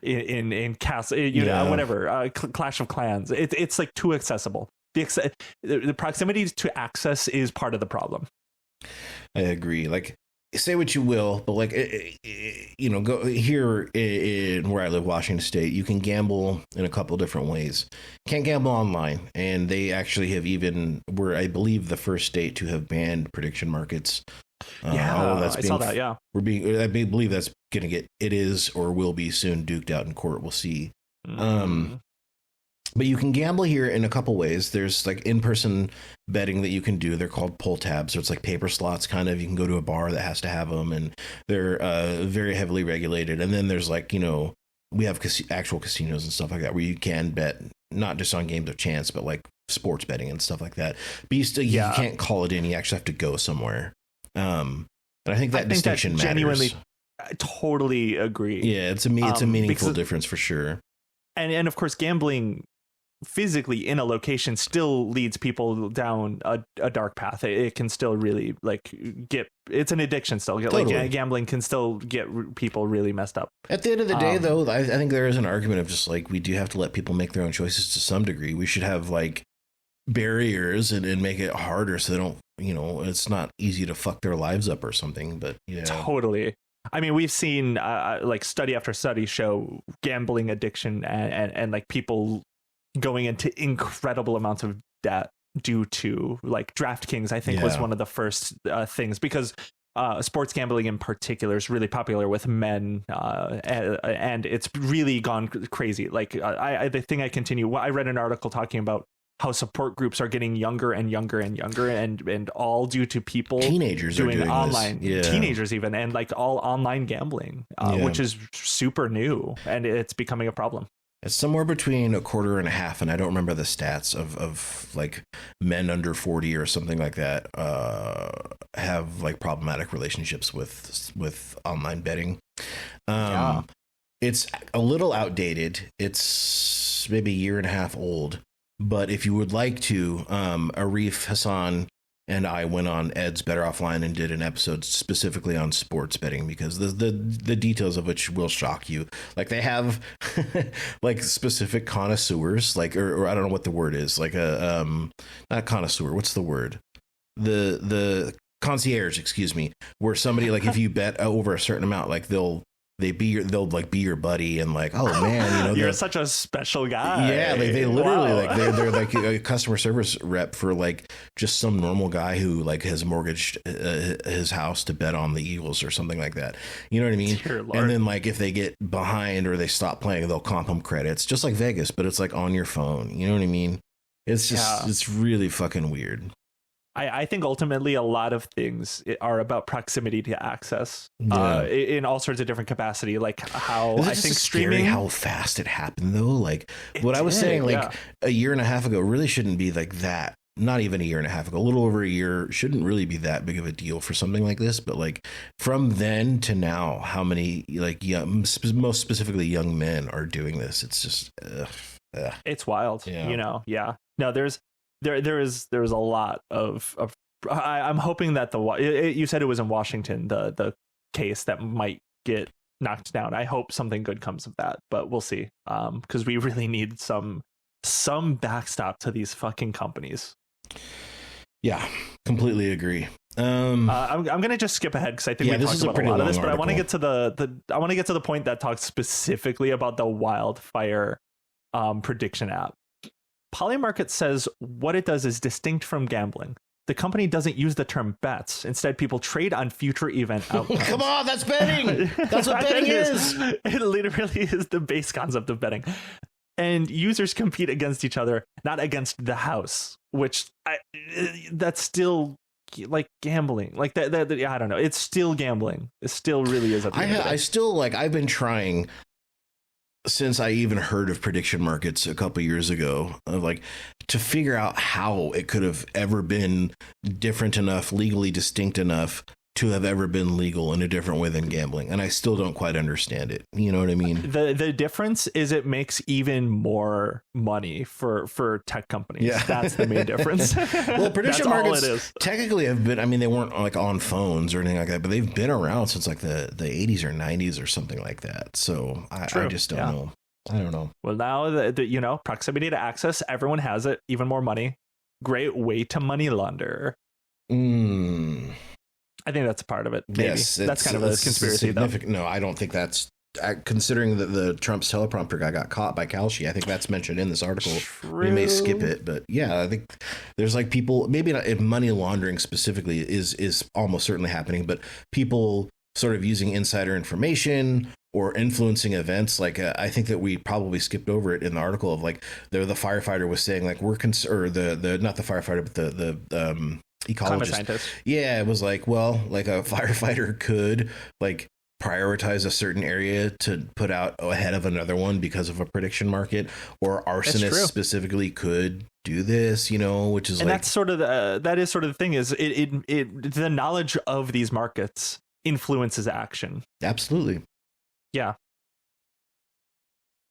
in castle, whatever, Clash of Clans. It's like too accessible. The proximity to access is part of the problem. I agree. Like, say what you will, but like, you know, go here in where I live, Washington State, you can gamble in a couple different ways. Can't gamble online, and they actually have were, I believe, the first state to have banned prediction markets. I saw that. Yeah, I believe that's gonna it is or will be soon duked out in court. We'll see. But you can gamble here in a couple ways. There's like in-person betting that you can do. They're called pull tabs. So it's like paper slots, kind of. You can go to a bar that has to have them, and they're very heavily regulated. And then there's like, you know, we have actual casinos and stuff like that where you can bet not just on games of chance, but like sports betting and stuff like that. But you can't call it in. You actually have to go somewhere. And I think that distinction matters. Genuinely, I totally agree. Yeah, it's a meaningful difference for sure. And of course, gambling physically in a location still leads people down a dark path. It can still really it's an addiction still. Totally. Like gambling can still get people really messed up. At the end of the day, though, I think there is an argument of just like, we do have to let people make their own choices to some degree. We should have like barriers and make it harder so they don't, you know, it's not easy to fuck their lives up or something. But yeah, totally. I mean, we've seen like study after study show gambling addiction and like people going into incredible amounts of debt due to like DraftKings, I think was one of the first things, because sports gambling in particular is really popular with men, and it's really gone crazy. Like the thing I read an article talking about how support groups are getting younger and younger and younger, and all due to people, teenagers doing online, teenagers even, and like all online gambling, which is super new, and it's becoming a problem. It's somewhere between 1.25, and I don't remember the stats of like men under 40 or something like that have like problematic relationships with online betting. It's a little outdated. It's maybe 1.5 years old. But if you would like to, Arif, Hassan, and I went on Ed's Better Offline and did an episode specifically on sports betting, because the details of which will shock you. Like, they have like specific connoisseurs, like, or I don't know what the word is, like a not connoisseur. What's the word? The concierge, excuse me, where somebody, like, if you bet over a certain amount, like they'll be your buddy, and like, oh man, you know, you're such a special guy. Yeah, like they literally like they're like a customer service rep for like just some normal guy who like has mortgaged his house to bet on the Eagles or something like that. You know what I mean? And then like if they get behind or they stop playing, they'll comp them credits, just like Vegas, but it's like on your phone. You know what I mean? It's just it's really fucking weird. I think ultimately a lot of things are about proximity to access in all sorts of different capacity. Like how I think streaming, how fast it happened though. Like what I was saying, like 1.5 years ago really shouldn't be like that. Not even 1.5 years ago, a little over a year shouldn't really be that big of a deal for something like this. But like from then to now, how many like most specifically young men are doing this? It's just it's wild. You know, No, there is a lot of I'm hoping that you said it was in Washington, the case that might get knocked down. I hope something good comes of that, but we'll see. Because we really need some backstop to these fucking companies. Yeah, completely agree. I'm gonna just skip ahead because I think we talked about a lot of this, but I want to get to the point that talks specifically about the Wildfire prediction app. Polymarket says what it does is distinct from gambling. The company doesn't use the term bets. Instead, people trade on future event outcomes. Come on, that's betting. That's what betting is. It literally is the base concept of betting. And users compete against each other, not against the house, which that's still like gambling. Like that I don't know. It's still gambling. It still really is. I still I've been trying since I even heard of prediction markets a couple years ago, of to figure out how it could have ever been different enough, legally distinct enough to have ever been legal in a different way than gambling. And I still don't quite understand it. You know what I mean? The difference is it makes even more money for tech companies. Yeah. That's the main difference. Well, prediction markets technically have been, I mean, they weren't on phones or anything like that, but they've been around since the 80s or 90s or something like that. So I just don't know. I don't know. Well, now the proximity to access, everyone has it, even more money. Great way to money launder. I think that's a part of it. Maybe. Yes, that's kind of a conspiracy, though. No, I don't think that's. Considering that the Trump's teleprompter guy got caught by Kalshi, I think that's mentioned in this article. True. We may skip it, but yeah, I think there's people. Maybe not if money laundering specifically is almost certainly happening, but people sort of using insider information or influencing events. I think that we probably skipped over it in the article of the firefighter was saying we're or the not the firefighter but the ecologist. Yeah, it was a firefighter could prioritize a certain area to put out ahead of another one because of a prediction market, or arsonists specifically could do this, which is that's sort of that is sort of the thing is it the knowledge of these markets influences action. Absolutely. Yeah.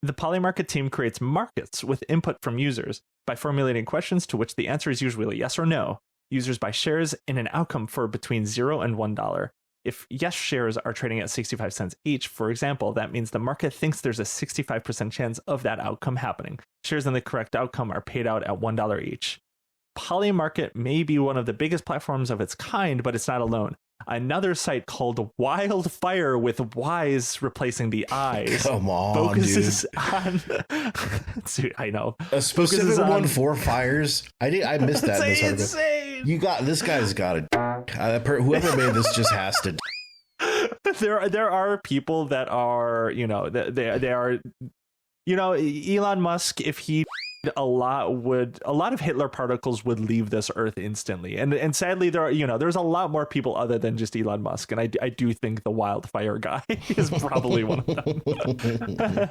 The Polymarket team creates markets with input from users by formulating questions to which the answer is usually yes or no. Users buy shares in an outcome for between $0 and $1. If yes shares are trading at 65 cents each, for example, that means the market thinks there's a 65% chance of that outcome happening. Shares in the correct outcome are paid out at $1 each. Polymarket may be one of the biggest platforms of its kind, but it's not alone. Another site called Wildfire, with Y's replacing the I's, come on, focuses on. Dude, I know a specific one for fires. I missed that. It's insane. This guy's got it. Whoever made this just has to. There are people that are they are Elon Musk, if he a lot of Hitler particles would leave this earth instantly, and sadly there's a lot more people other than just Elon Musk, and I do think the Wildfire guy is probably one of them.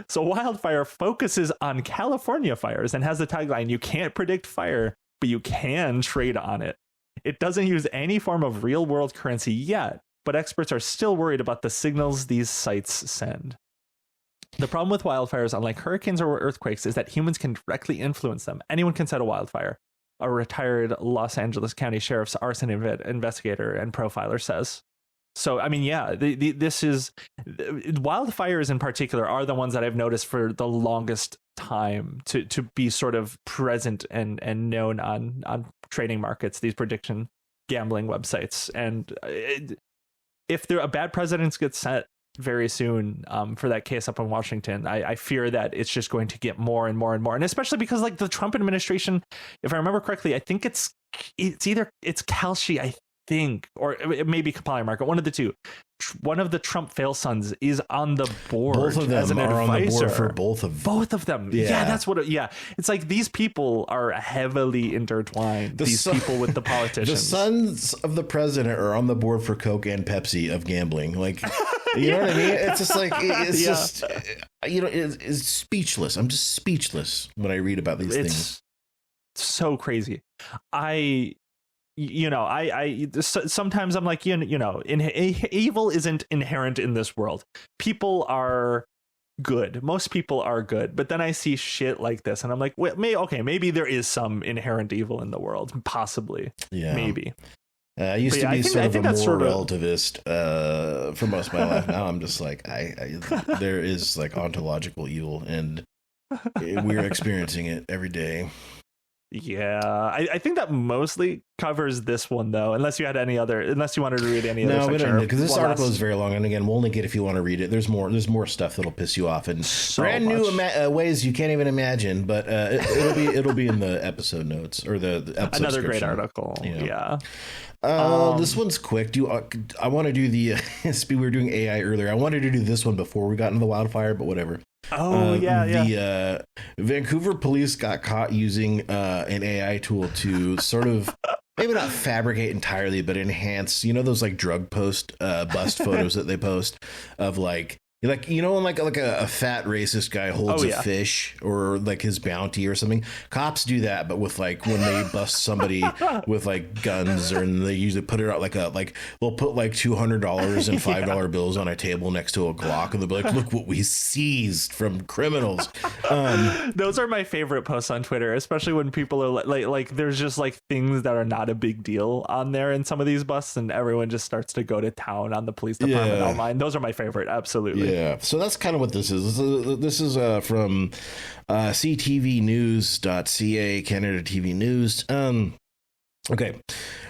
So Wildfire focuses on California fires and has the tagline, "You can't predict fire, but you can trade on it." It doesn't use any form of real world currency yet, but experts are still worried about the signals these sites send. The problem with wildfires, unlike hurricanes or earthquakes, is that humans can directly influence them. Anyone can set a wildfire, a retired Los Angeles County Sheriff's arson investigator and profiler says. So, I mean, yeah, this is wildfires in particular are the ones that I've noticed for the longest time to be sort of present and known on trading markets, these prediction gambling websites. And if a bad precedent gets set very soon for that case up in Washington, I fear that it's just going to get more and more and more. And especially because the Trump administration, if I remember correctly, I think it's Kalshi, I think, or it may be Polymarket, one of the two. One of the Trump fail sons is on the board. Both of them as an are advisor. on the board for both of them. Yeah, that's what. It's these people are heavily intertwined. People with the politicians. The sons of the president are on the board for Coke and Pepsi of gambling. You know what I mean? It's just it's just it's speechless. I'm just speechless when I read about these things. So crazy. Sometimes I'm like, evil isn't inherent in this world. People are good. Most people are good. But then I see shit like this and I'm like, well, maybe there is some inherent evil in the world. Possibly. Yeah. Maybe. I used to be sort of a more relativist for most of my life. Now I'm just like, there is like ontological evil, and we're experiencing it every day. Yeah, I think that mostly covers this one, though, unless you wanted to read any other section. No, we don't, because this article is very long, and again, we'll link it if you want to read it. There's more stuff that'll piss you off in brand new ways you can't even imagine, but it'll be in the episode notes or the episode another great article. Yeah. This one's quick. I want to do the we were doing AI earlier. I wanted to do this one before we got into the wildfire, but whatever. The Vancouver Police got caught using an AI tool to sort of maybe not fabricate entirely, but enhance. You know those like drug bust photos that they post of like when like a fat racist guy holds a fish or like his bounty or something. Cops do that, but with like when they bust somebody with like guns, and they usually put it out like they'll put like $200 and $5 bills on a table next to a Glock, and they'll be like, "Look what we seized from criminals." Those are my favorite posts on Twitter, especially when people are like there's just like things that are not a big deal on there in some of these busts, and everyone just starts to go to town on the police department online. Those are my favorite, absolutely. Yeah, so that's kind of what this is. This is from ctvnews.ca, Canada TV News. Okay.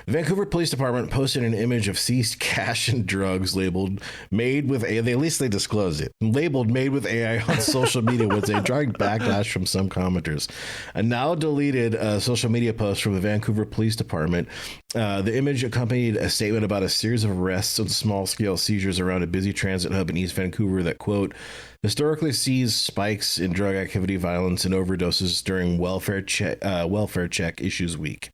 Vancouver Police Department posted an image of seized cash and drugs labeled made with AI. At least they disclosed it. Labeled made with AI on social media with a drawing backlash from some commenters. A now deleted social media post from the Vancouver Police Department. The image accompanied a statement about a series of arrests and small-scale seizures around a busy transit hub in East Vancouver that, quote, historically sees spikes in drug activity, violence, and overdoses during welfare check issues week.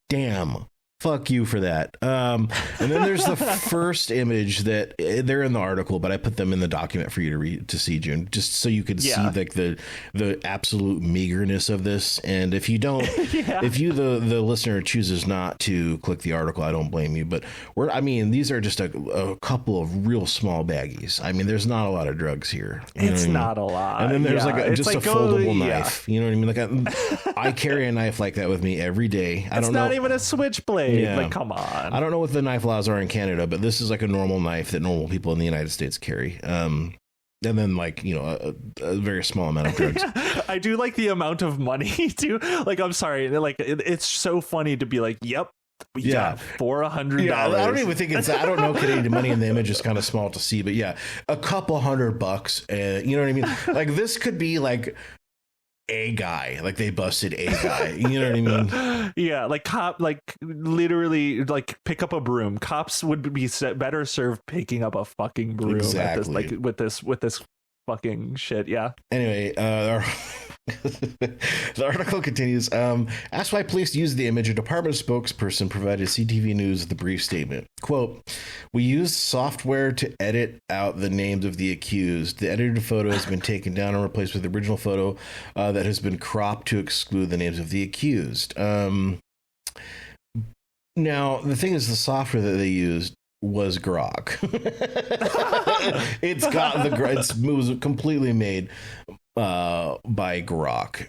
Damn. Fuck you for that. And then there's the first image that they're in the article, but I put them in the document for you to read, to see, June, just so you could see like the absolute meagerness of this. And if you don't, if you, the listener, chooses not to click the article, I don't blame you. But these are just a couple of real small baggies. I mean, there's not a lot of drugs here. It's not a lot. And then there's just a foldable knife. You know what I mean? Like I carry a knife like that with me every day. It's not even a switchblade. Yeah. Like, come on. I don't know what the knife laws are in Canada, but this is like a normal knife that normal people in the United States carry. And then like, a very small amount of drugs. I do like the amount of money too. Like, I'm sorry. Like, it's so funny to be like, yep. Yeah, for $100. Yeah, I don't even think it's that. I don't know Canadian money, and the image is kind of small to see, but yeah, a couple $100. You know what I mean? Like, this could be like a guy, like they busted a guy. You know what I mean? Yeah, like literally, like pick up a broom. Cops would be better served picking up a fucking broom at this, like with this fucking shit. Yeah. Anyway, the article continues. Asked why police used the image, a department spokesperson provided CTV News with a brief statement. Quote, "We used software to edit out the names of the accused. The edited photo has been taken down and replaced with the original photo that has been cropped to exclude the names of the accused." Now, the thing is, the software that they used was Grok. It was completely made by Grok.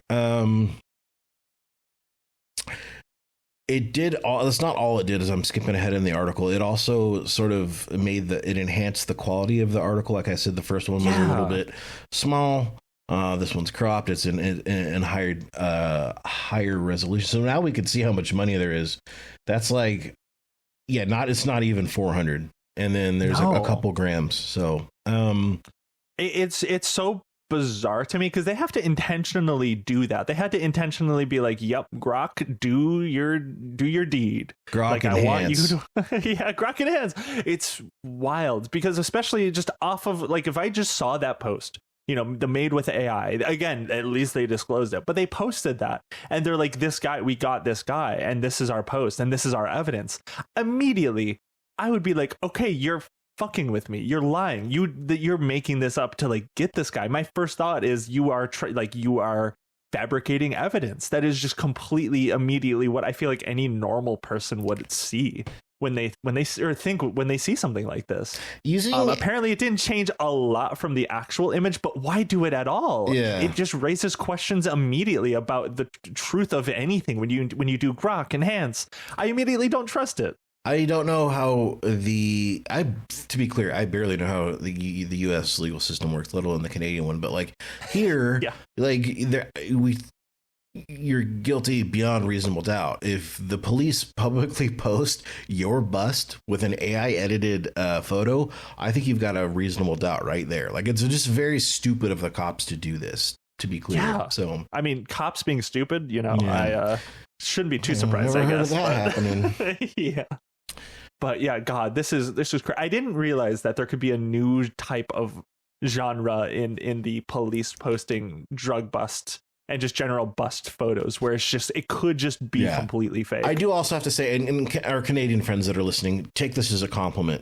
It did all. That's not all it did. As I'm skipping ahead in the article, it also sort of it enhanced the quality of the article. Like I said, the first one was a little bit small. This one's cropped. It's in higher resolution. So now we can see how much money there is. That's like, it's not even 400. And then there's a couple grams. So it's so bizarre to me because they have to intentionally do that. They had to intentionally be like, "Yep, Grok, do your deed. Grok like, enhance. I want you to." Yeah, Grok enhance. It's wild because especially just off of like if I just saw that post, the made with AI, again, at least they disclosed it, but they posted that and they're like, "This guy, we got this guy, and this is our post, and this is our evidence." Immediately, I would be like, "Okay, you're fucking with me. You're lying. You're making this up to like get this guy." My first thought is you are fabricating evidence. That is just completely immediately what I feel like any normal person would see. when they or think when they see something like this. Using apparently it didn't change a lot from the actual image, but why do it at all? Yeah. It just raises questions immediately about the truth of anything. When you do grok enhance, I immediately don't trust it. I don't know how to be clear, I barely know how the U.S. legal system works, let alone the Canadian one. But like here, you're guilty beyond reasonable doubt. If the police publicly post your bust with an AI edited photo, I think you've got a reasonable doubt right there. Like, it's just very stupid of the cops to do this, to be clear. Yeah. So, I mean, cops being stupid, I shouldn't be too surprised, I guess. That happening. Yeah. But yeah, God, this is crazy. I didn't realize that there could be a new type of genre in the police posting drug bust and just general bust photos, where it could just be completely fake. I do also have to say, and our Canadian friends that are listening, take this as a compliment,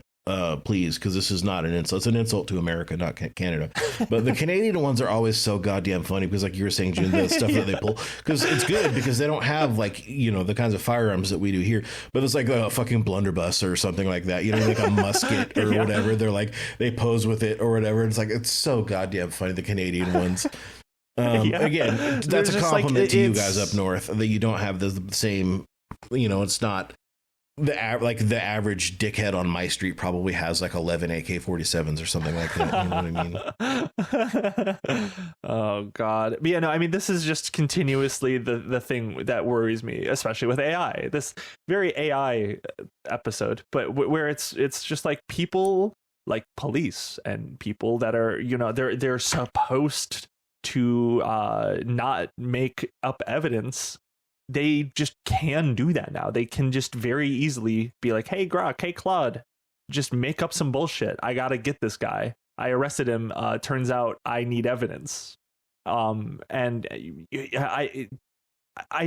please, because this is not an insult. It's an insult to America, not Canada. But the Canadian ones are always so goddamn funny because, like you were saying, June, the stuff that they pull, because it's good because they don't have the kinds of firearms that we do here. But it's like a fucking blunderbuss or something like that, like a musket or whatever. They're like, they pose with it or whatever. It's like, it's so goddamn funny, the Canadian ones. Again, that's a compliment to you guys up north that you don't have the same, it's not the average dickhead on my street probably has like 11 AK-47s or something like that. You know what I mean? Oh God. But yeah, no, I mean, this is just continuously the thing that worries me, especially with AI, this very AI episode, but where it's just like people like police and people that are, they're supposed to not make up evidence. They just can do that now. They can just very easily be like, hey Grok, hey Claude, just make up some bullshit. I gotta get this guy. I arrested him. Turns out I need evidence. And I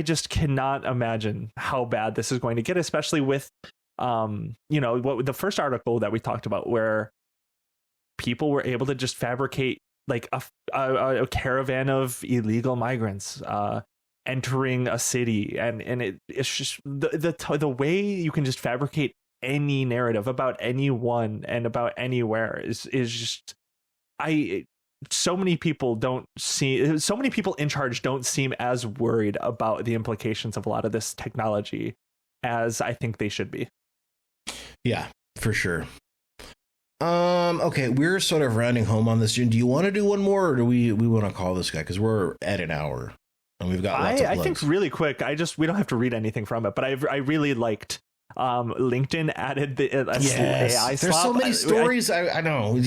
just cannot imagine how bad this is going to get, especially with what the first article that we talked about, where people were able to just fabricate like a caravan of illegal migrants entering a city, and it's just the way you can just fabricate any narrative about anyone and about anywhere is just so many people in charge don't seem as worried about the implications of a lot of this technology as I think they should be. Yeah, for sure. Okay, we're sort of rounding home on this. Do you want to do one more, or do we want to call this guy? Because we're at an hour and we've got lots of plugs. I think really quick, we don't have to read anything from it, but I really liked LinkedIn added the AI slop. There's so many stories. I know.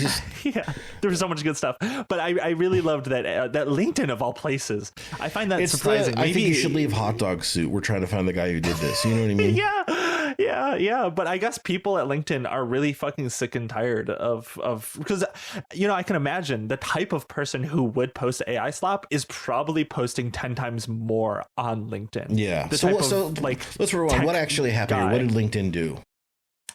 Yeah, there was so much good stuff. But I really loved that LinkedIn, of all places. I find that surprising. I think you should leave hot dog suit. We're trying to find the guy who did this. You know what I mean? Yeah. But I guess people at LinkedIn are really fucking sick and tired of because I can imagine the type of person who would post AI slop is probably posting 10 times more on LinkedIn. Yeah. So let's rewind. What actually happened here? What did LinkedIn do?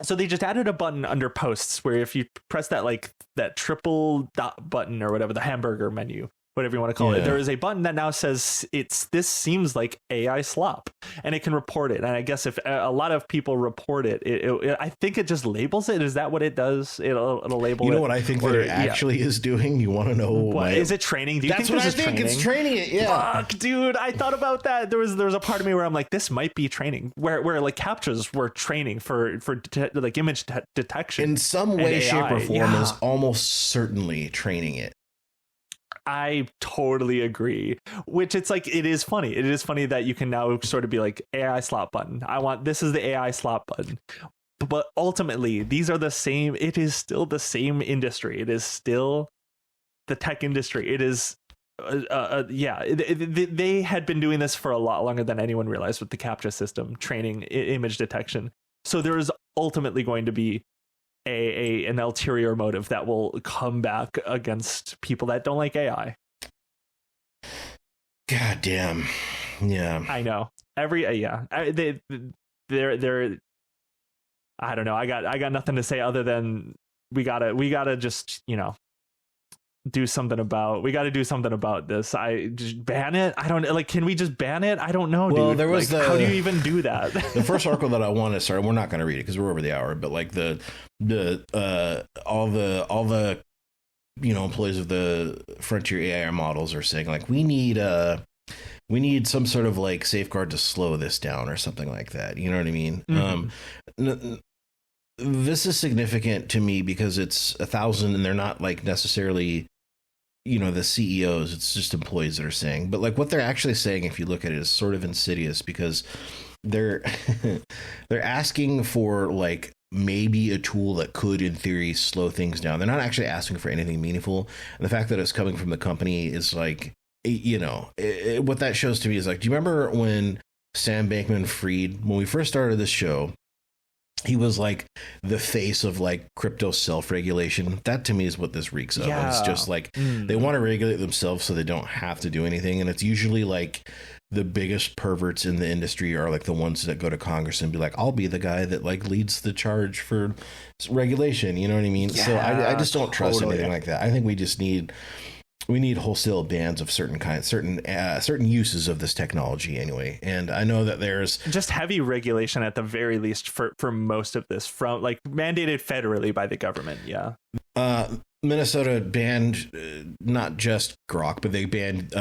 So they just added a button under posts where if you press that triple dot button or whatever, the hamburger menu, whatever you want to call it, there is a button that now says this seems like AI slop, and it can report it. And I guess if a lot of people report it, I think it just labels it. Is that what it does? It'll label it. You know what I think that it actually is doing? You want to know is it training? Do you think what I think. It's training it. Yeah. Fuck, dude. I thought about that. There was a part of me where I'm like, this might be training, where like captchas were training for like image detection in some way, shape, or form. Is almost certainly training it. I totally agree. Which it's like, it is funny. It is funny that you can now sort of be like, AI slop button. This is the AI slop button. But ultimately, these are the same. It is still the same industry. It is still the tech industry. It is, they had been doing this for a lot longer than anyone realized with the CAPTCHA system, training image detection. So there is ultimately going to be an ulterior motive that will come back against people that don't like AI. God damn. Yeah. I know. They're I don't know. I got nothing to say other than we gotta just, do something about. We got to do something about this. I just ban it. I don't like. Can we just ban it? I don't know, well, dude. there was how do you even do that? The first article that I want to start. We're not going to read it because we're over the hour. But like all the employees of the frontier AI models are saying like we need some sort of like safeguard to slow this down or something like that. You know what I mean? Mm-hmm. This is significant to me because it's 1,000 and they're not like necessarily, the CEOs. It's just employees that are saying, but like what they're actually saying, if you look at it, is sort of insidious because they're asking for like maybe a tool that could in theory slow things down. They're not actually asking for anything meaningful. And the fact that it's coming from the company is like, what that shows to me is like, do you remember when Sam Bankman-Fried, when we first started this show, he was like the face of like crypto self-regulation? That to me is what this reeks of. Yeah. It's just like they want to regulate themselves so they don't have to do anything. And it's usually like the biggest perverts in the industry are like the ones that go to Congress and be like, I'll be the guy that like leads the charge for regulation. You know what I mean? Yeah, so I just don't trust anything like that. I think we need wholesale bans of certain kinds, certain uses of this technology anyway. And I know that there's just heavy regulation at the very least for most of this, from like mandated federally by the government. Yeah. Minnesota banned not just Grok, but they banned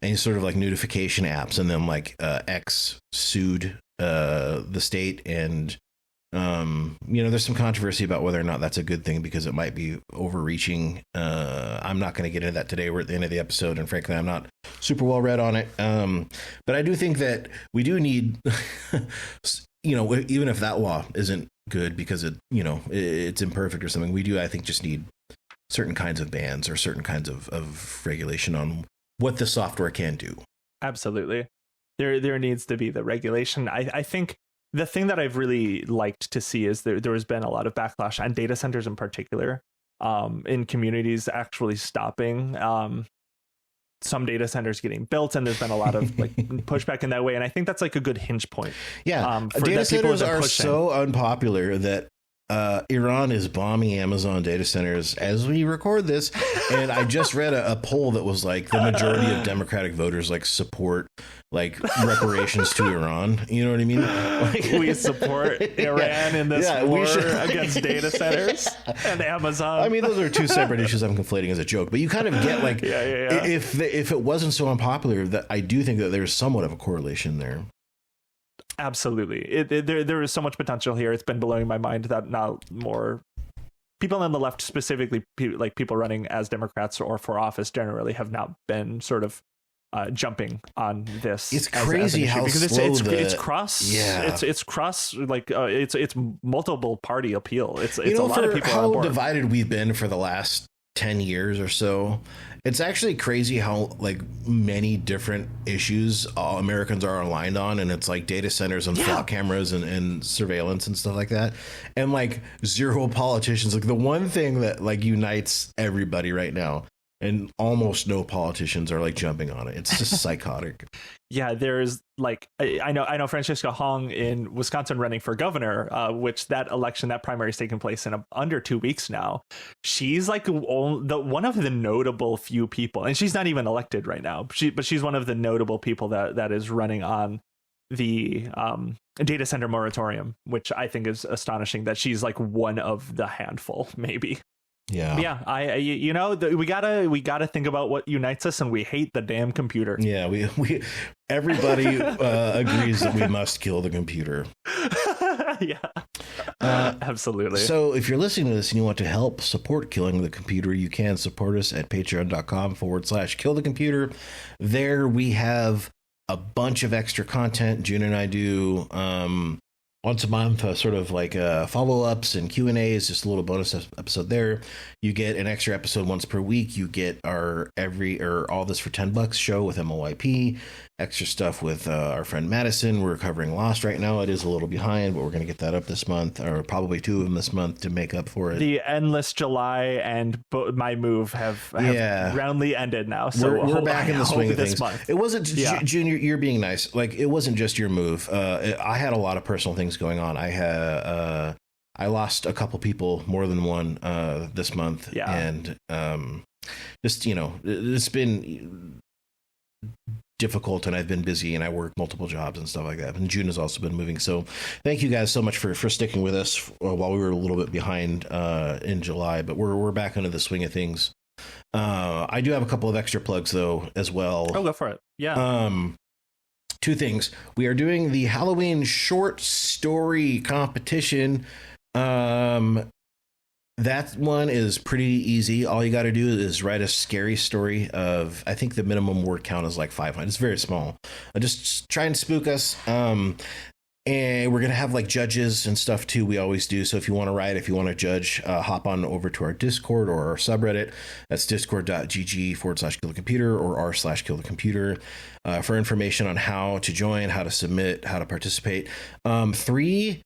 any sort of like notification apps, and then like X sued the state, and there's some controversy about whether or not that's a good thing because it might be overreaching. I'm not going to get into that today. We're at the end of the episode, and frankly, I'm not super well read on it. But I do think that we do need, even if that law isn't good because it's imperfect or something, we do, I think, just need certain kinds of bans or certain kinds of regulation on what the software can do. Absolutely. There needs to be the regulation. I think the thing that I've really liked to see is there has been a lot of backlash on data centers in particular, in communities actually stopping some data centers getting built, and there's been a lot of like pushback in that way. And I think that's like a good hinge point. Yeah, data centers are so unpopular that Iran is bombing Amazon data centers as we record this. And I just read a poll that was like the majority of Democratic voters like support like reparations to Iran. You know what I mean? Like, we support Iran in this war against data centers and Amazon. I mean, those are two separate issues I'm conflating as a joke, but you kind of get like, if it wasn't so unpopular, that I do think that there's somewhat of a correlation there. Absolutely. There is so much potential here. It's been blowing my mind that not more people on the left, specifically like people running as Democrats or for office generally, have not been sort of jumping on this. It's crazy how because slow it's cross. Yeah, it's cross, like it's multiple party appeal. It's a lot of people how on board. Divided we've been for the last 10 years or so. It's actually crazy how like many different issues all Americans are aligned on, and it's like data centers and flock cameras and surveillance and stuff like that, and like zero politicians. Like the one thing that like unites everybody right now, and almost no politicians are like jumping on it. It's just psychotic. Yeah, there's like I know Francisca Hong in Wisconsin running for governor, which that primary is taking place in under 2 weeks now. She's like one of the notable few people, and she's not even elected right now. But she's one of the notable people that is running on the data center moratorium, which I think is astonishing that she's like one of the handful, maybe. Yeah. We gotta think about what unites us, and we hate the damn computer. Yeah, we everybody agrees that we must kill the computer. Yeah, absolutely. So if you're listening to this and you want to help support killing the computer, you can support us at patreon.com/kill the computer. There we have a bunch of extra content. June and I do once a month, sort of like follow-ups and Q&As, just a little bonus episode there. You get an extra episode once per week. You get our all this for $10 show with MOYP, extra stuff with our friend Madison. We're covering Lost right now. It is a little behind, but we're going to get that up this month, or probably 2 of them this month to make up for it. The Endless July and My Move have roundly ended now. So we're back in the swing of things. Month. It wasn't, June, you're being nice. Like, it wasn't just your move. I had a lot of personal things going on. I lost a couple people, more than one, this month. Yeah. And just, it's been difficult, and I've been busy, and I work multiple jobs and stuff like that. And June has also been moving. So thank you guys so much for sticking with us while we were a little bit behind in July, but we're back into the swing of things. I do have a couple of extra plugs though as well. Oh, go for it. Yeah. Two things. We are doing the Halloween short story competition. That one is pretty easy. All you got to do is write a scary story of, I think the minimum word count is like 500. It's very small. Just try and spook us. And we're going to have like judges and stuff too. We always do. So if you want to write, if you want to judge, hop on over to our Discord or our subreddit. That's discord.gg/killthecomputer or r/killthecomputer for information on how to join, how to submit, how to participate. 3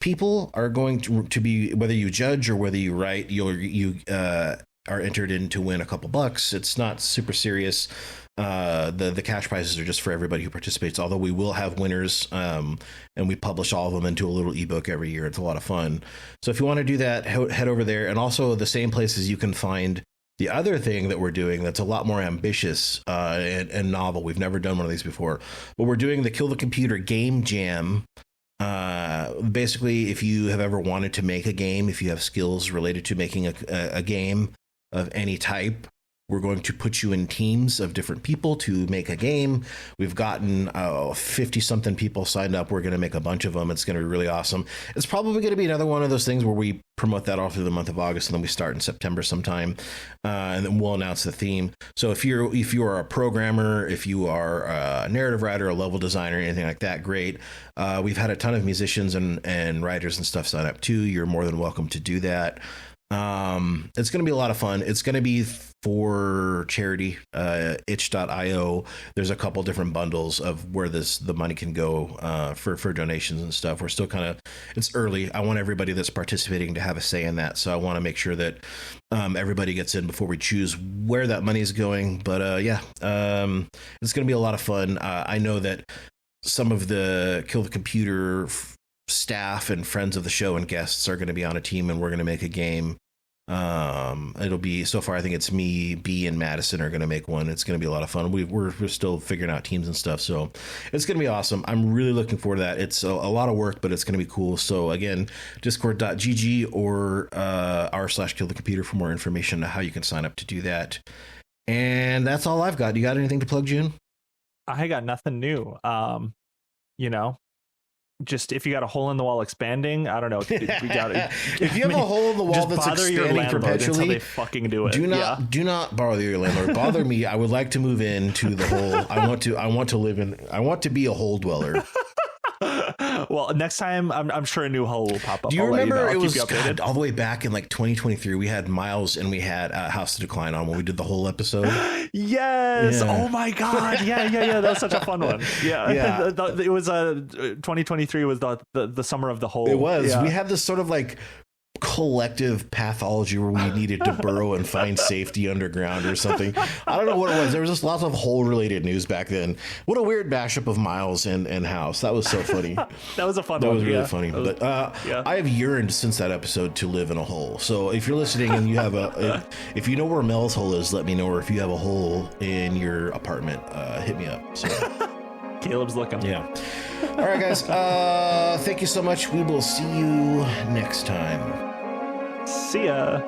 people are going to be, whether you judge or whether you write, you are entered in to win a couple bucks. It's not super serious. The cash prizes are just for everybody who participates, although we will have winners, and we publish all of them into a little ebook every year. It's a lot of fun. So if you want to do that, head over there. And also the same places you can find the other thing that we're doing that's a lot more ambitious and novel. We've never done one of these before, but we're doing the Kill the Computer Game Jam. Basically, if you have ever wanted to make a game, if you have skills related to making a game of any type, we're going to put you in teams of different people to make a game. We've gotten 50 something people signed up. We're going to make a bunch of them. It's going to be really awesome. It's probably going to be another one of those things where we promote that all through the month of August, and then we start in September sometime, and then we'll announce the theme. So if you are a programmer, if you are a narrative writer, a level designer, anything like that, great. We've had a ton of musicians and writers and stuff sign up too. You're more than welcome to do that. It's going to be a lot of fun. It's going to be for charity, itch.io. There's a couple different bundles of where the money can go for donations and stuff. We're still it's early. I want everybody that's participating to have a say in that. So I want to make sure that everybody gets in before we choose where that money is going. But it's going to be a lot of fun. I know that some of the Kill the Computer staff and friends of the show and guests are going to be on a team, and we're going to make a game. It'll be, so far I think it's me, B, and Madison are going to make one. It's going to be a lot of fun. We're still figuring out teams and stuff, so it's going to be awesome. I'm really looking forward to that. It's a lot of work, but it's going to be cool. So again, discord.gg or r/killthecomputer for more information on how you can sign up to do that. And that's all I've got. You got anything to plug, June? I got nothing new. Just if you got a hole in the wall expanding, I don't know. If you have a hole in the wall that's expanding perpetually, they fucking do it. Do not bother your landlord. Bother me. I would like to move into the hole. I want to be a hole dweller. Well, next time I'm sure a new hole will pop up. Do you remember it was all the way back in like 2023? We had Miles and we had House to Decline on when we did the whole episode. Yes. Yeah. Oh my god. Yeah. That was such a fun one. Yeah. It was 2023 was the summer of the hole. It was. Yeah. We had this sort of like collective pathology where we needed to burrow and find safety underground or something. I don't know what it was. There was just lots of hole related news back then. What a weird mashup of Miles and House. That was so funny. That was a fun one. That was really funny. But I have yearned since that episode to live in a hole. So if you're listening and you have if you know where Mel's hole is, let me know. Or if you have a hole in your apartment, hit me up. So Caleb's looking. Yeah. All right, guys. Thank you so much. We will see you next time. See ya.